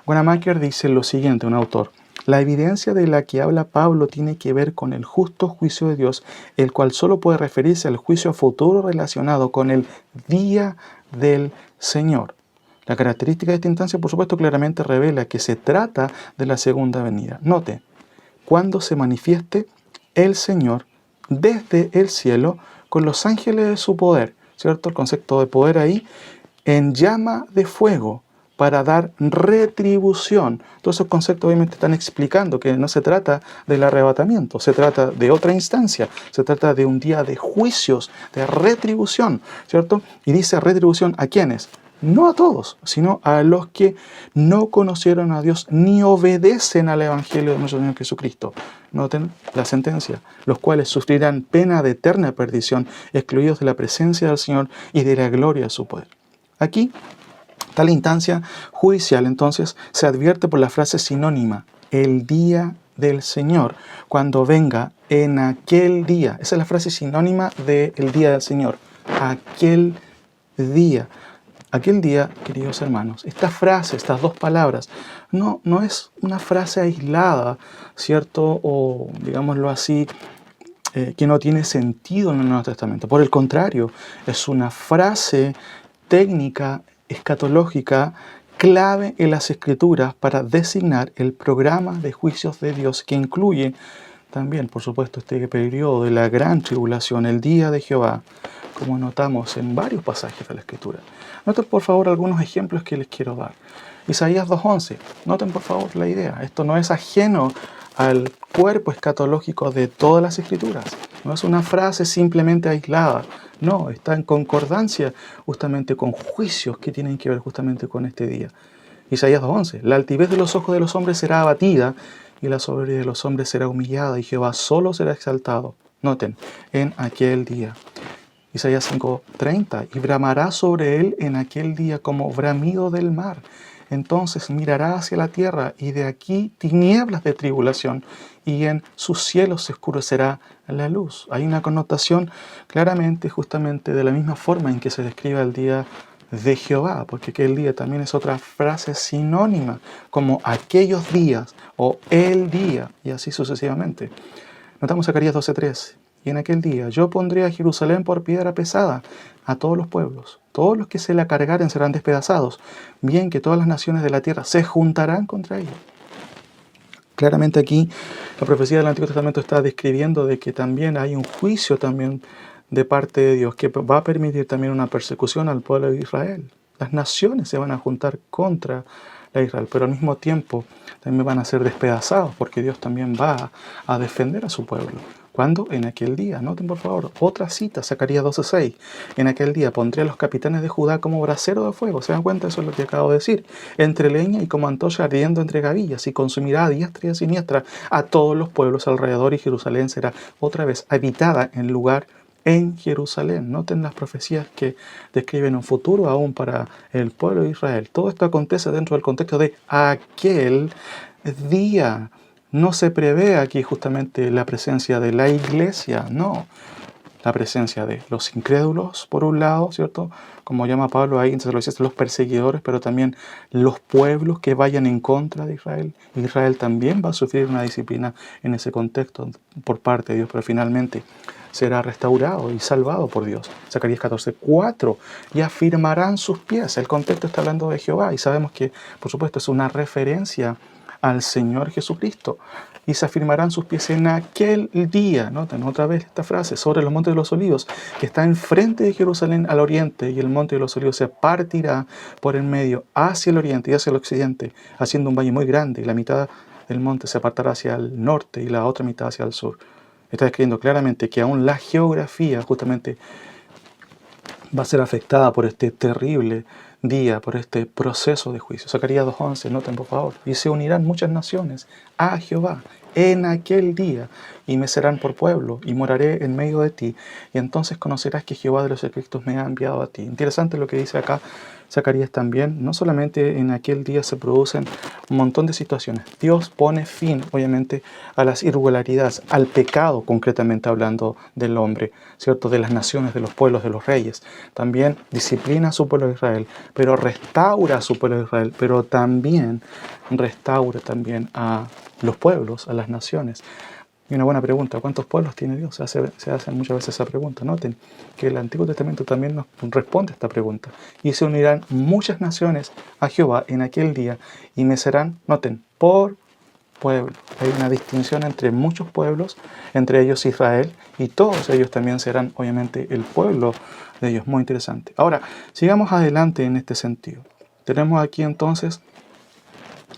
Wanamaker dice lo siguiente, un autor: la evidencia de la que habla Pablo tiene que ver con el justo juicio de Dios, el cual solo puede referirse al juicio futuro relacionado con el día del Señor. La característica de esta instancia, por supuesto, claramente revela que se trata de la segunda venida. Note, cuando se manifieste el Señor desde el cielo con los ángeles de su poder, ¿cierto? El concepto de poder ahí, en llama de fuego, para dar retribución. Todos esos conceptos obviamente están explicando que no se trata del arrebatamiento, se trata de otra instancia, se trata de un día de juicios, de retribución, ¿cierto? Y dice retribución ¿a quiénes? No a todos, sino a los que no conocieron a Dios ni obedecen al Evangelio de nuestro Señor Jesucristo. Noten la sentencia, los cuales sufrirán pena de eterna perdición, excluidos de la presencia del Señor y de la gloria de su poder. Aquí, tal instancia judicial, entonces, se advierte por la frase sinónima, el día del Señor, cuando venga en aquel día. Esa es la frase sinónima de el día del Señor, aquel día. Aquel día, queridos hermanos, esta frase, estas dos palabras, no es una frase aislada, ¿cierto? O, digámoslo así, que no tiene sentido en el Nuevo Testamento. Por el contrario, es una frase técnica, escatológica, clave en las Escrituras para designar el programa de juicios de Dios que incluye también, por supuesto, este periodo de la gran tribulación, el día de Jehová, como notamos en varios pasajes de la Escritura. Noten por favor algunos ejemplos que les quiero dar. Isaías 2:11. Noten por favor la idea. Esto no es ajeno al cuerpo escatológico de todas las Escrituras. No es una frase simplemente aislada. No, está en concordancia justamente con juicios que tienen que ver justamente con este día. Isaías 2:11. La altivez de los ojos de los hombres será abatida y la soberbia de los hombres será humillada y Jehová solo será exaltado. Noten, en aquel día. Isaías 5:30, y bramará sobre él en aquel día como bramido del mar. Entonces mirará hacia la tierra y de aquí tinieblas de tribulación y en sus cielos se oscurecerá la luz. Hay una connotación claramente justamente de la misma forma en que se describe el día de Jehová, porque aquel día también es otra frase sinónima como aquellos días o el día y así sucesivamente. Notamos Zacarías 12:3. Y en aquel día yo pondré a Jerusalén por piedra pesada a todos los pueblos. Todos los que se la cargaren serán despedazados. Bien que todas las naciones de la tierra se juntarán contra ella. Claramente aquí la profecía del Antiguo Testamento está describiendo de que también hay un juicio también de parte de Dios que va a permitir también una persecución al pueblo de Israel. Las naciones se van a juntar contra Israel, pero al mismo tiempo también van a ser despedazados porque Dios también va a defender a su pueblo. ¿Cuándo? En aquel día. Noten por favor, otra cita, Zacarías 12:6. En aquel día pondré a los capitanes de Judá como brasero de fuego. ¿Se dan cuenta? Eso es lo que acabo de decir. Entre leña y como antorcha ardiendo entre gavillas, y consumirá a diestra y a siniestra a todos los pueblos alrededor, y Jerusalén será otra vez habitada en lugar en Jerusalén. Noten las profecías que describen un futuro aún para el pueblo de Israel. Todo esto acontece dentro del contexto de aquel día. No se prevé aquí justamente la presencia de la iglesia, no. La presencia de los incrédulos, por un lado, ¿cierto? Como llama Pablo ahí, entonces los perseguidores, pero también los pueblos que vayan en contra de Israel. Israel también va a sufrir una disciplina en ese contexto por parte de Dios, pero finalmente será restaurado y salvado por Dios. Zacarías 14:4, y afirmarán sus pies. El contexto está hablando de Jehová y sabemos que, por supuesto, es una referencia al Señor Jesucristo. Y se afirmarán sus pies en aquel día. Noten otra vez esta frase, sobre los montes de los olivos, que está enfrente de Jerusalén al oriente, y el monte de los olivos se partirá por el medio hacia el oriente y hacia el occidente, haciendo un valle muy grande, y la mitad del monte se apartará hacia el norte y la otra mitad hacia el sur. Está describiendo claramente que aún la geografía justamente va a ser afectada por este terrible día, por este proceso de juicio. Zacarías 2:11, noten por favor. Y se unirán muchas naciones a Jehová en aquel día, y me serán por pueblo, y moraré en medio de ti, y entonces conocerás que Jehová de los ejércitos me ha enviado a ti. Interesante lo que dice acá Zacarías también. No solamente en aquel día se producen un montón de situaciones. Dios pone fin, obviamente, a las irregularidades, al pecado, concretamente hablando del hombre, ¿cierto? De las naciones, de los pueblos, de los reyes. También disciplina a su pueblo de Israel, pero restaura a su pueblo de Israel, pero también restaura también a los pueblos, a las naciones. Y una buena pregunta, ¿cuántos pueblos tiene Dios? Se hace muchas veces esa pregunta. Noten que el Antiguo Testamento también nos responde a esta pregunta. Y se unirán muchas naciones a Jehová en aquel día, y me serán, noten, por pueblo. Hay una distinción entre muchos pueblos, entre ellos Israel, y todos ellos también serán, obviamente, el pueblo de Dios. Muy interesante. Ahora, sigamos adelante en este sentido. tenemos aquí entonces,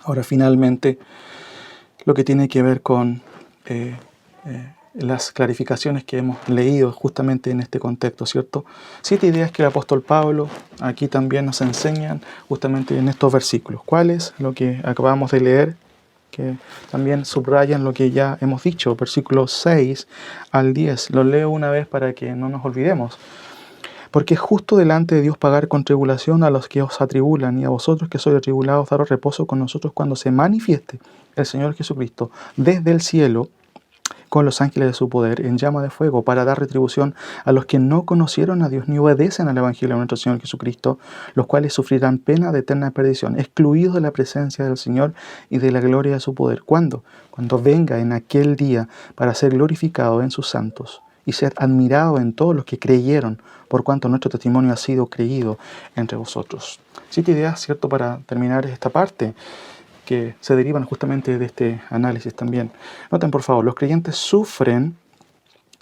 ahora finalmente, lo que tiene que ver con las clarificaciones que hemos leído justamente en este contexto, ¿cierto? 7 ideas que el apóstol Pablo aquí también nos enseñan justamente en estos versículos. ¿Cuál es lo que acabamos de leer? Que también subrayan lo que ya hemos dicho, versículos 6 al 10. Lo leo una vez para que no nos olvidemos. Porque es justo delante de Dios pagar con tribulación a los que os atribulan, y a vosotros que sois atribulados daros reposo con nosotros cuando se manifieste el Señor Jesucristo desde el cielo con los ángeles de su poder en llama de fuego, para dar retribución a los que no conocieron a Dios ni obedecen al Evangelio de nuestro Señor Jesucristo, los cuales sufrirán pena de eterna perdición, excluidos de la presencia del Señor y de la gloria de su poder. ¿Cuándo? Cuando venga en aquel día para ser glorificado en sus santos y ser admirado en todos los que creyeron, por cuanto nuestro testimonio ha sido creído entre vosotros. 7 ideas, ¿cierto?, para terminar esta parte, que se derivan justamente de este análisis también. Noten, por favor, los creyentes sufren,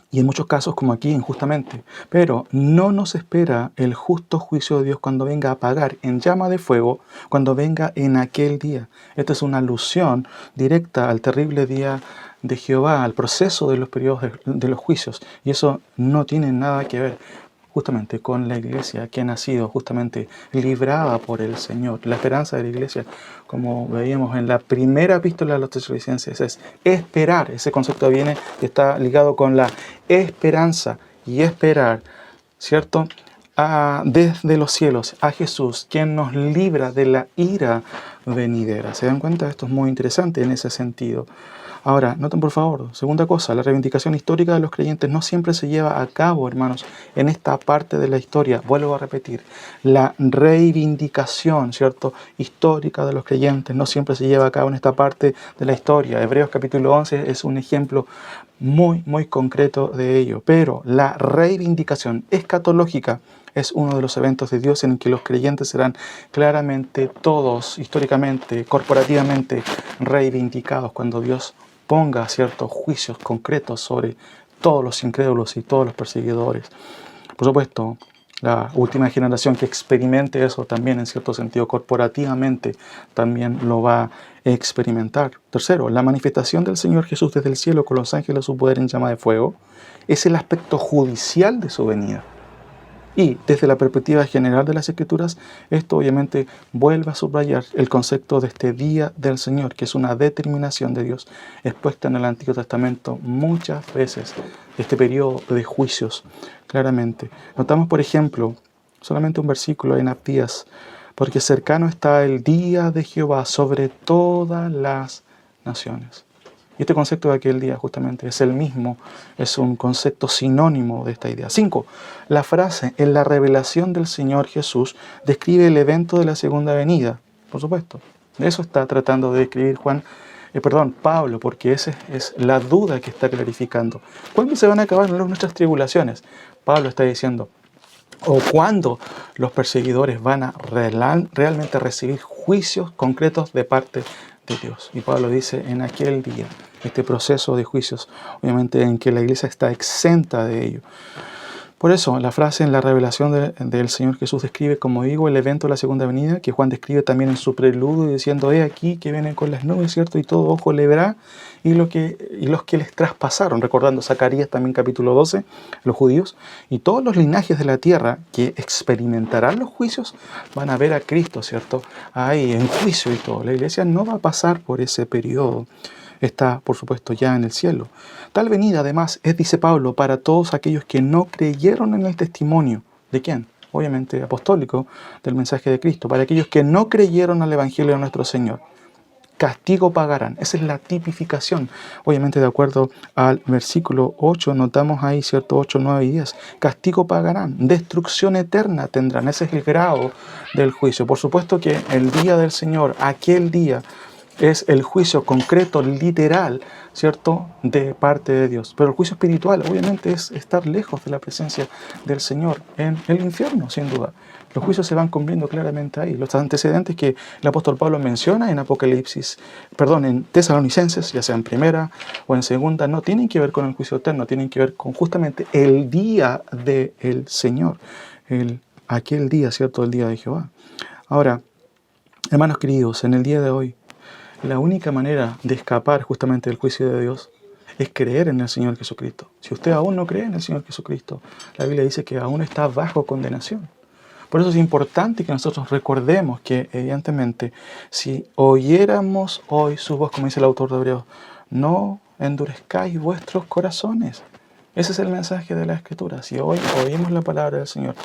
y en muchos casos como aquí injustamente, pero no nos espera el justo juicio de Dios cuando venga a pagar en llama de fuego, cuando venga en aquel día. Esta es una alusión directa al terrible día de Jehová, al proceso de los periodos de los juicios, y eso no tiene nada que ver justamente con la iglesia que ha sido justamente librada por el Señor. La esperanza de la iglesia, como veíamos en la primera epístola a los Tesalonicenses, es esperar. Ese concepto viene y está ligado con la esperanza y esperar, ¿cierto?, desde los cielos a Jesús, quien nos libra de la ira venidera. ¿Se dan cuenta? Esto es muy interesante en ese sentido. Ahora, noten por favor, segunda cosa, la reivindicación histórica de los creyentes no siempre se lleva a cabo, hermanos, en esta parte de la historia. Vuelvo a repetir, la reivindicación, ¿cierto?, histórica de los creyentes no siempre se lleva a cabo en esta parte de la historia. Hebreos capítulo 11 es un ejemplo muy concreto de ello. Pero la reivindicación escatológica es uno de los eventos de Dios en que los creyentes serán claramente todos, históricamente, corporativamente reivindicados cuando Dios ponga ciertos juicios concretos sobre todos los incrédulos y todos los perseguidores. Por supuesto, la última generación que experimente eso también, en cierto sentido, corporativamente, también lo va a experimentar. Tercero, la manifestación del Señor Jesús desde el cielo con los ángeles de su poder en llama de fuego es el aspecto judicial de su venida. Y desde la perspectiva general de las Escrituras, esto obviamente vuelve a subrayar el concepto de este día del Señor, que es una determinación de Dios expuesta en el Antiguo Testamento muchas veces, este periodo de juicios, claramente. Notamos, por ejemplo, solamente un versículo en Abdías, porque cercano está el día de Jehová sobre todas las naciones. Y este concepto de aquel día justamente es el mismo, es un concepto sinónimo de esta idea. 5. La frase en la revelación del Señor Jesús describe el evento de la segunda venida, por supuesto. De eso está tratando de describir Pablo, porque esa es la duda que está clarificando. ¿Cuándo se van a acabar nuestras tribulaciones? Pablo está diciendo, o cuándo los perseguidores van a realmente recibir juicios concretos de parte de Dios. Y Pablo dice, en aquel día, este proceso de juicios, obviamente en que la iglesia está exenta de ello. Por eso, la frase en la revelación del Señor Jesús describe, como digo, el evento de la segunda venida, que Juan describe también en su preludio, diciendo, he aquí que vienen con las nubes, ¿cierto? Y todo ojo le verá, y los que les traspasaron, recordando Zacarías también capítulo 12, los judíos, y todos los linajes de la tierra que experimentarán los juicios, van a ver a Cristo, ¿cierto? Ahí, en juicio y todo. La iglesia no va a pasar por ese periodo. Está, por supuesto, ya en el cielo. Tal venida, además, es, dice Pablo, para todos aquellos que no creyeron en el testimonio. ¿De quién? Obviamente, apostólico, del mensaje de Cristo. Para aquellos que no creyeron al Evangelio de nuestro Señor. Castigo pagarán. Esa es la tipificación. Obviamente, de acuerdo al versículo 8, notamos ahí, ¿cierto? 8, 9 y 10. Castigo pagarán. Destrucción eterna tendrán. Ese es el grado del juicio. Por supuesto que el día del Señor, aquel día, es el juicio concreto, literal, ¿cierto?, de parte de Dios. Pero el juicio espiritual, obviamente, es estar lejos de la presencia del Señor en el infierno, sin duda. Los juicios se van cumpliendo claramente ahí. Los antecedentes que el apóstol Pablo menciona en Tesalonicenses, ya sea en primera o en segunda, no tienen que ver con el juicio eterno, tienen que ver con justamente el día del Señor, aquel día, ¿cierto?, el día de Jehová. Ahora, Hermanos queridos, en el día de hoy, la única manera de escapar justamente del juicio de Dios es creer en el Señor Jesucristo. Si usted aún no cree en el Señor Jesucristo, la Biblia dice que aún está bajo condenación. Por eso es importante que nosotros recordemos que, evidentemente, si oyéramos hoy su voz, como dice el autor de Hebreos, no endurezcáis vuestros corazones. Ese es el mensaje de la Escritura. Si hoy oímos la palabra del Señor,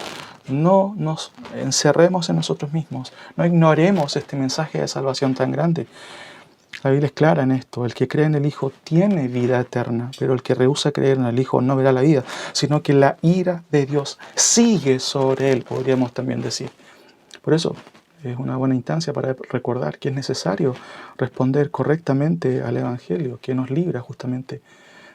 no nos encerremos en nosotros mismos, no ignoremos este mensaje de salvación tan grande. La Biblia es clara en esto: el que cree en el Hijo tiene vida eterna, pero el que rehúsa creer en el Hijo no verá la vida, sino que la ira de Dios sigue sobre él, podríamos también decir. Por eso es una buena instancia para recordar que es necesario responder correctamente al Evangelio, que nos libra justamente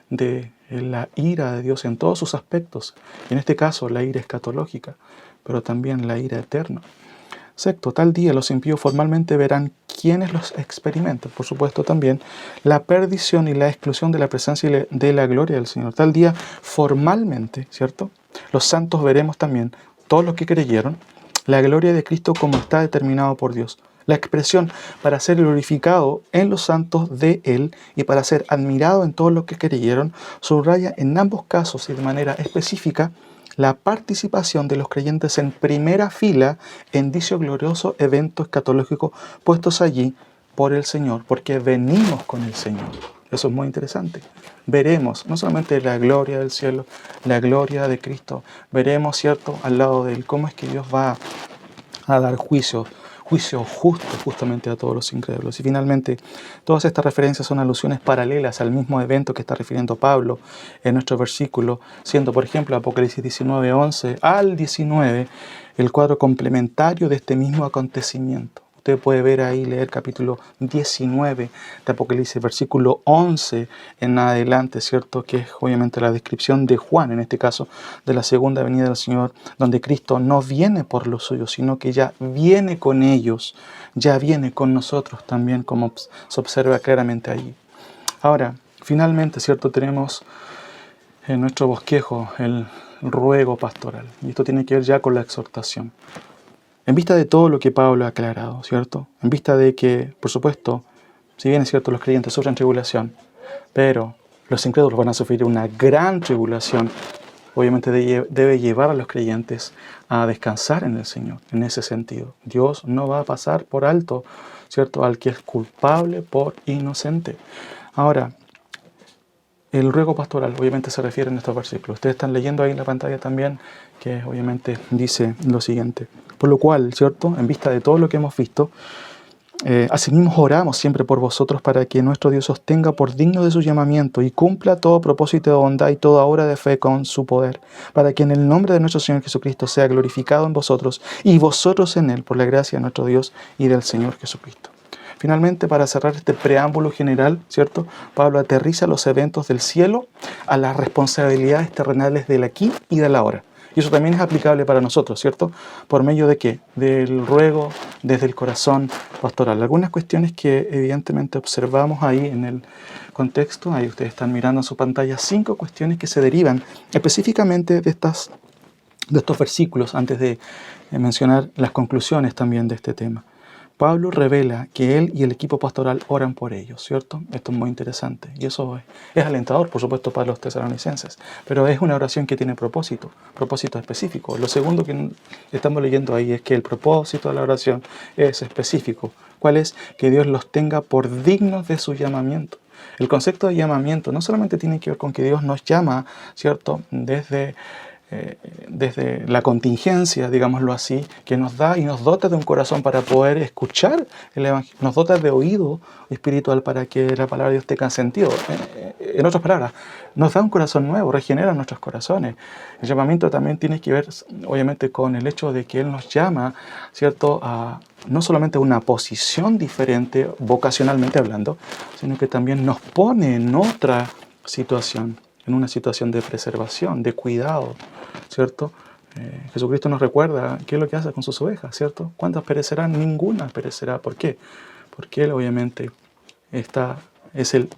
de la ira de Dios en todos sus aspectos. En este caso, la ira escatológica, pero también la ira eterna. Sexto, tal día los impíos formalmente verán quienes los experimentan. Por supuesto también la perdición y la exclusión de la presencia y de la gloria del Señor. Tal día formalmente, ¿cierto? Los santos veremos también, todos los que creyeron, la gloria de Cristo como está determinado por Dios. La expresión para ser glorificado en los santos de Él y para ser admirado en todos los que creyeron subraya en ambos casos y de manera específica la participación de los creyentes en primera fila en dicho glorioso evento escatológico puestos allí por el Señor, porque venimos con el Señor. Eso es muy interesante. Veremos no solamente la gloria del cielo, la gloria de Cristo, veremos, ¿cierto?, al lado de Él, cómo es que Dios va a dar juicio justo justamente a todos los incrédulos. Y finalmente, todas estas referencias son alusiones paralelas al mismo evento que está refiriendo Pablo en nuestro versículo, siendo por ejemplo Apocalipsis 19:11 al 19 el cuadro complementario de este mismo acontecimiento. Usted puede ver ahí, leer capítulo 19 de Apocalipsis, versículo 11 en adelante, ¿cierto? Que es obviamente la descripción de Juan, en este caso, de la segunda venida del Señor, donde Cristo no viene por los suyos, sino que ya viene con ellos, ya viene con nosotros también, como se observa claramente allí. Ahora, finalmente, ¿cierto? Tenemos en nuestro bosquejo el ruego pastoral, y esto tiene que ver ya con la exhortación. En vista de todo lo que Pablo ha aclarado, ¿cierto? En vista de que, por supuesto, si bien es cierto los creyentes sufren tribulación, pero los incrédulos van a sufrir una gran tribulación, obviamente debe llevar a los creyentes a descansar en el Señor, en ese sentido. Dios no va a pasar por alto, ¿cierto?, al que es culpable por inocente. Ahora, el ruego pastoral obviamente se refiere en estos versículos. Ustedes están leyendo ahí en la pantalla también que obviamente dice lo siguiente. Por lo cual, ¿cierto?, en vista de todo lo que hemos visto, asimismo oramos siempre por vosotros para que nuestro Dios os tenga por digno de su llamamiento y cumpla todo propósito de bondad y toda obra de fe con su poder, para que en el nombre de nuestro Señor Jesucristo sea glorificado en vosotros y vosotros en Él, por la gracia de nuestro Dios y del Señor Jesucristo. Finalmente, para cerrar este preámbulo general, ¿cierto?, Pablo aterriza los eventos del cielo a las responsabilidades terrenales del aquí y del ahora. Y eso también es aplicable para nosotros, ¿cierto? ¿Por medio de qué? Del ruego desde el corazón pastoral. Algunas cuestiones que evidentemente observamos ahí en el contexto, ahí ustedes están mirando en su pantalla, 5 cuestiones que se derivan específicamente de estos versículos antes de mencionar las conclusiones también de este tema. Pablo revela que él y el equipo pastoral oran por ellos, ¿cierto? Esto es muy interesante y eso es alentador, por supuesto, para los tesalonicenses, pero es una oración que tiene propósito específico. Lo segundo que estamos leyendo ahí es que el propósito de la oración es específico. ¿Cuál es? Que Dios los tenga por dignos de su llamamiento. El concepto de llamamiento no solamente tiene que ver con que Dios nos llama, ¿cierto?, desde la contingencia, digámoslo así, que nos da y nos dota de un corazón para poder escuchar el Evangelio, nos dota de oído espiritual para que la palabra de Dios tenga sentido. En otras palabras, nos da un corazón nuevo, regenera nuestros corazones. El llamamiento también tiene que ver, obviamente, con el hecho de que Él nos llama, ¿cierto?, a no solamente una posición diferente, vocacionalmente hablando, sino que también nos pone en otra situación, en una situación de preservación, de cuidado, ¿cierto? Jesucristo nos recuerda qué es lo que hace con sus ovejas, ¿cierto? ¿Cuántas perecerán? Ninguna perecerá. ¿Por qué? Porque Él obviamente es el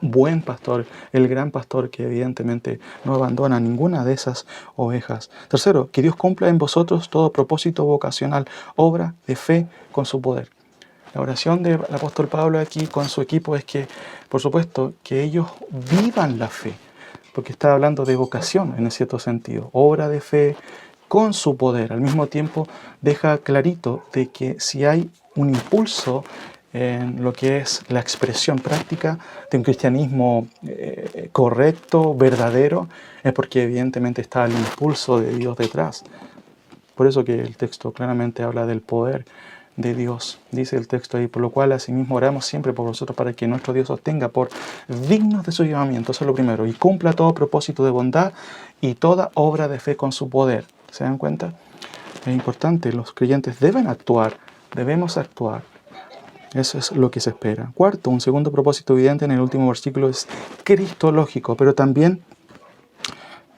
buen pastor, el gran pastor que evidentemente no abandona ninguna de esas ovejas. Tercero, que Dios cumpla en vosotros todo propósito vocacional, obra de fe con su poder. La oración del apóstol Pablo aquí con su equipo es que, por supuesto, que ellos vivan la fe, porque está hablando de vocación en cierto sentido, obra de fe con su poder. Al mismo tiempo deja clarito de que si hay un impulso en lo que es la expresión práctica de un cristianismo correcto, verdadero, es porque evidentemente está el impulso de Dios detrás. Por eso que el texto claramente habla del poder de Dios. Dice el texto ahí, por lo cual asimismo oramos siempre por vosotros para que nuestro Dios os tenga por dignos de su llamamiento, eso es lo primero, y cumpla todo propósito de bondad y toda obra de fe con su poder. ¿Se dan cuenta? Es importante, los creyentes deben actuar, debemos actuar. Eso es lo que se espera. Cuarto, un segundo propósito evidente en el último versículo es cristológico, pero también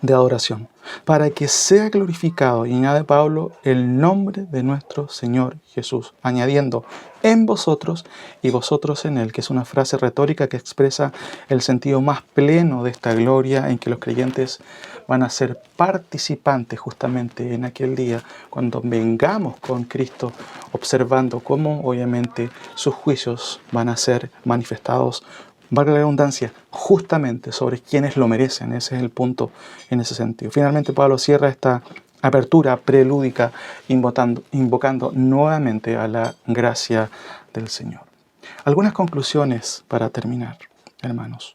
de adoración, para que sea glorificado, y añade Pablo, el nombre de nuestro Señor Jesús, añadiendo en vosotros y vosotros en él, que es una frase retórica que expresa el sentido más pleno de esta gloria en que los creyentes van a ser participantes justamente en aquel día, cuando vengamos con Cristo, observando cómo obviamente sus juicios van a ser manifestados, valga la redundancia, justamente sobre quienes lo merecen. Ese es el punto en ese sentido. Finalmente Pablo cierra esta apertura prelúdica invocando nuevamente a la gracia del Señor. Algunas conclusiones para terminar, hermanos.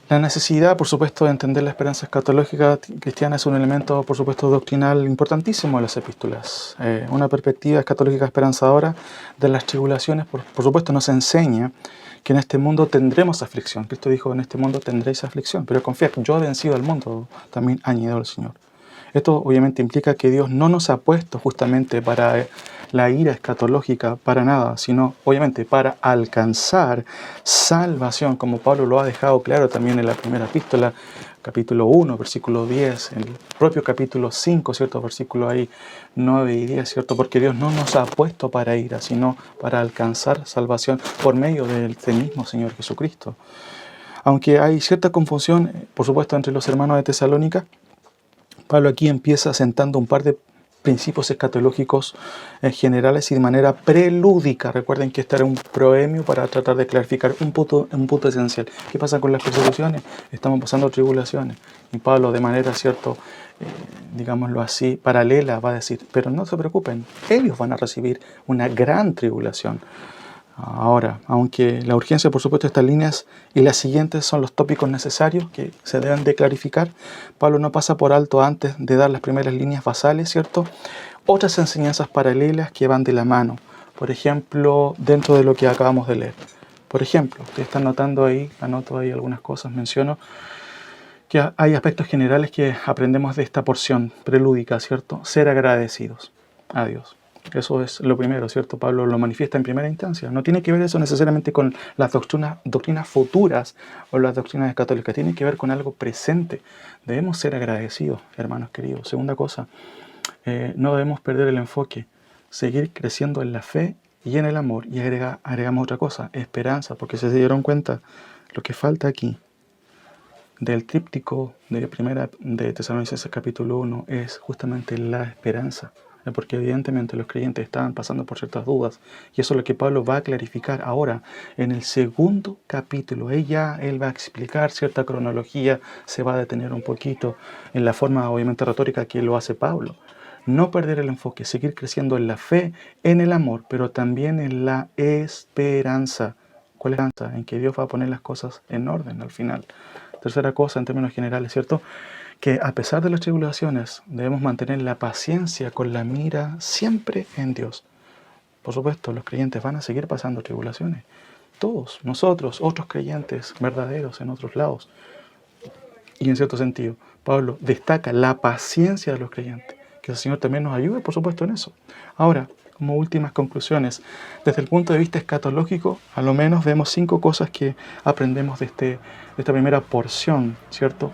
La necesidad, por supuesto, de entender la esperanza escatológica cristiana es un elemento, por supuesto, doctrinal importantísimo de las epístolas. Una perspectiva escatológica esperanzadora de las tribulaciones, por supuesto, nos enseña que en este mundo tendremos aflicción. Cristo dijo, en este mundo tendréis aflicción, pero confiad, yo he vencido al mundo, también ha añadido el Señor. Esto obviamente implica que Dios no nos ha puesto justamente para la ira escatológica, para nada, sino obviamente para alcanzar salvación, como Pablo lo ha dejado claro también en la primera epístola, capítulo 1, versículo 10, en el propio capítulo 5, ¿cierto? Versículo ahí 9 y 10, ¿cierto? Porque Dios no nos ha puesto para ira, sino para alcanzar salvación por medio del mismo Señor Jesucristo. Aunque hay cierta confusión, por supuesto, entre los hermanos de Tesalónica, Pablo aquí empieza sentando un par de principios escatológicos generales y de manera prelúdica. Recuerden que este era un proemio para tratar de clarificar un punto esencial. ¿Qué pasa con las persecuciones? Estamos pasando tribulaciones. Y Pablo, de manera, digámoslo así, paralela, va a decir, pero no se preocupen, ellos van a recibir una gran tribulación. Ahora, aunque la urgencia, por supuesto, de estas líneas y las siguientes son los tópicos necesarios que se deben de clarificar, Pablo no pasa por alto antes de dar las primeras líneas basales, ¿cierto? Otras enseñanzas paralelas que van de la mano, por ejemplo, dentro de lo que acabamos de leer. Por ejemplo, ustedes están notando ahí, anoto ahí algunas cosas, menciono que hay aspectos generales que aprendemos de esta porción prelúdica, ¿cierto? Ser agradecidos a Dios. Eso es lo primero, ¿cierto? Pablo lo manifiesta en primera instancia. No tiene que ver eso necesariamente con las doctrinas futuras o las doctrinas católicas. Tiene que ver con algo presente. Debemos ser agradecidos, hermanos queridos. Segunda cosa, no debemos perder el enfoque. Seguir creciendo en la fe y en el amor. Y agregamos otra cosa, esperanza. Porque si se dieron cuenta, lo que falta aquí del tríptico de Tesalonicenses capítulo 1 es justamente la esperanza. Porque evidentemente los creyentes estaban pasando por ciertas dudas, y eso es lo que Pablo va a clarificar ahora en el segundo capítulo. Él va a explicar cierta cronología, se va a detener un poquito en la forma obviamente retórica que lo hace Pablo. No perder el enfoque, seguir creciendo en la fe, en el amor, pero también en la esperanza. ¿Cuál es la esperanza? En que Dios va a poner las cosas en orden al final. Tercera cosa, en términos generales, ¿cierto? Que a pesar de las tribulaciones debemos mantener la paciencia con la mira siempre en Dios. Por supuesto, los creyentes van a seguir pasando tribulaciones. Todos, nosotros, otros creyentes verdaderos en otros lados. Y en cierto sentido, Pablo destaca la paciencia de los creyentes. Que el Señor también nos ayude, por supuesto, en eso. Ahora, como últimas conclusiones, desde el punto de vista escatológico, a lo menos vemos 5 cosas que aprendemos de esta primera porción, ¿cierto?,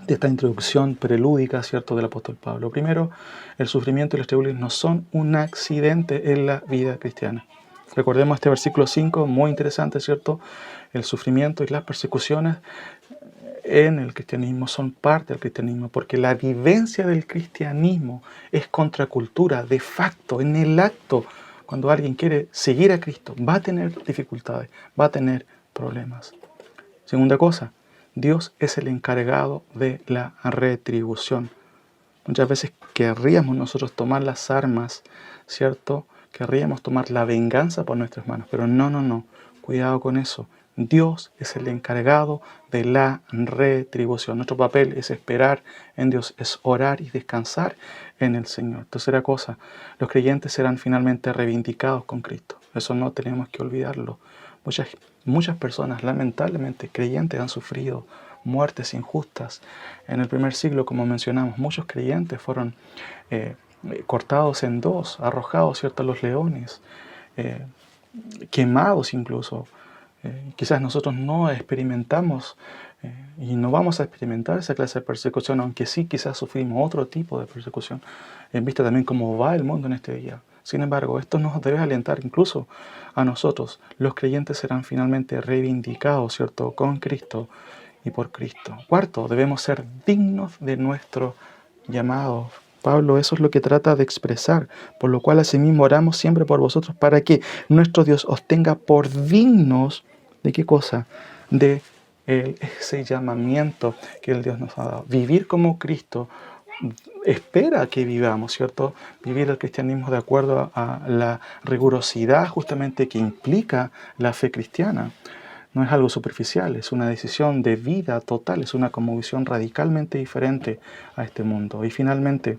de esta introducción prelúdica, ¿cierto?, del apóstol Pablo. Primero, el sufrimiento y las tribulaciones no son un accidente en la vida cristiana. Recordemos este versículo 5, muy interesante, ¿cierto? El sufrimiento y las persecuciones en el cristianismo son parte del cristianismo, porque la vivencia del cristianismo es contracultura, de facto, en el acto, cuando alguien quiere seguir a Cristo, va a tener dificultades, va a tener problemas. Segunda cosa, Dios es el encargado de la retribución. Muchas veces querríamos nosotros tomar las armas, ¿cierto? Querríamos tomar la venganza por nuestras manos, pero no, cuidado con eso. Dios es el encargado de la retribución. Nuestro papel es esperar en Dios, es orar y descansar en el Señor. Tercera cosa, los creyentes serán finalmente reivindicados con Cristo. Eso no tenemos que olvidarlo. Muchas personas, lamentablemente, creyentes, han sufrido muertes injustas. En el primer siglo, como mencionamos, muchos creyentes fueron cortados en dos, arrojados, ¿cierto?, a los leones, quemados incluso. Quizás nosotros no experimentamos y no vamos a experimentar esa clase de persecución, aunque sí quizás sufrimos otro tipo de persecución, en vista también cómo va el mundo en este día. Sin embargo, esto nos debe alentar incluso a nosotros. Los creyentes serán finalmente reivindicados, ¿cierto?, con Cristo y por Cristo. Cuarto, debemos ser dignos de nuestro llamado. Pablo eso es lo que trata de expresar, por lo cual asimismo oramos siempre por vosotros para que nuestro Dios os tenga por dignos ¿de qué cosa? De ese llamamiento que el Dios nos ha dado. Vivir como Cristo espera que vivamos, ¿cierto? Vivir el cristianismo de acuerdo a la rigurosidad justamente que implica la fe cristiana. No es algo superficial, es una decisión de vida total, es una cosmovisión radicalmente diferente a este mundo. Y finalmente,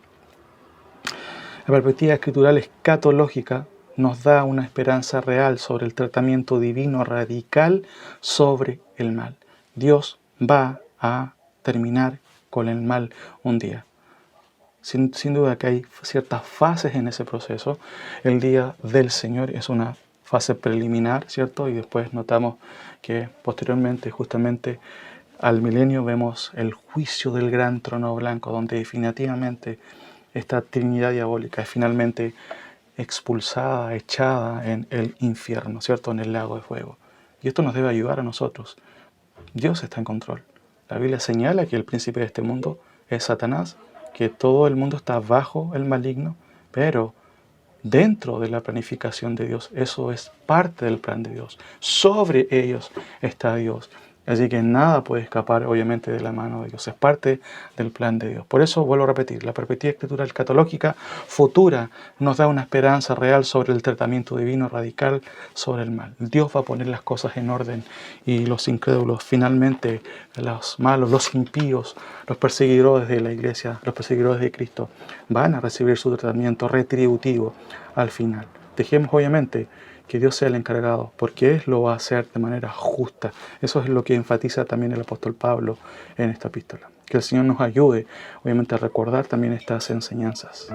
la perspectiva escritural escatológica nos da una esperanza real sobre el tratamiento divino radical sobre el mal. Dios va a terminar con el mal un día. Sin duda que hay ciertas fases en ese proceso. El día del Señor es una fase preliminar, ¿cierto? Y después notamos que posteriormente, justamente al milenio, vemos el juicio del gran trono blanco, donde definitivamente esta Trinidad diabólica es finalmente expulsada, echada en el infierno, ¿cierto? En el lago de fuego. Y esto nos debe ayudar a nosotros. Dios está en control. La Biblia señala que el príncipe de este mundo es Satanás, que todo el mundo está bajo el maligno, pero dentro de la planificación de Dios, eso es parte del plan de Dios. Sobre ellos está Dios. Así que nada puede escapar, obviamente, de la mano de Dios. Es parte del plan de Dios. Por eso, vuelvo a repetir, la perspectiva escritural escatológica futura nos da una esperanza real sobre el tratamiento divino radical sobre el mal. Dios va a poner las cosas en orden y los incrédulos, finalmente, los malos, los impíos, los perseguidores de la iglesia, los perseguidores de Cristo, van a recibir su tratamiento retributivo al final. Dejemos, obviamente, que Dios sea el encargado, porque Él lo va a hacer de manera justa. Eso es lo que enfatiza también el apóstol Pablo en esta epístola. Que el Señor nos ayude, obviamente, a recordar también estas enseñanzas.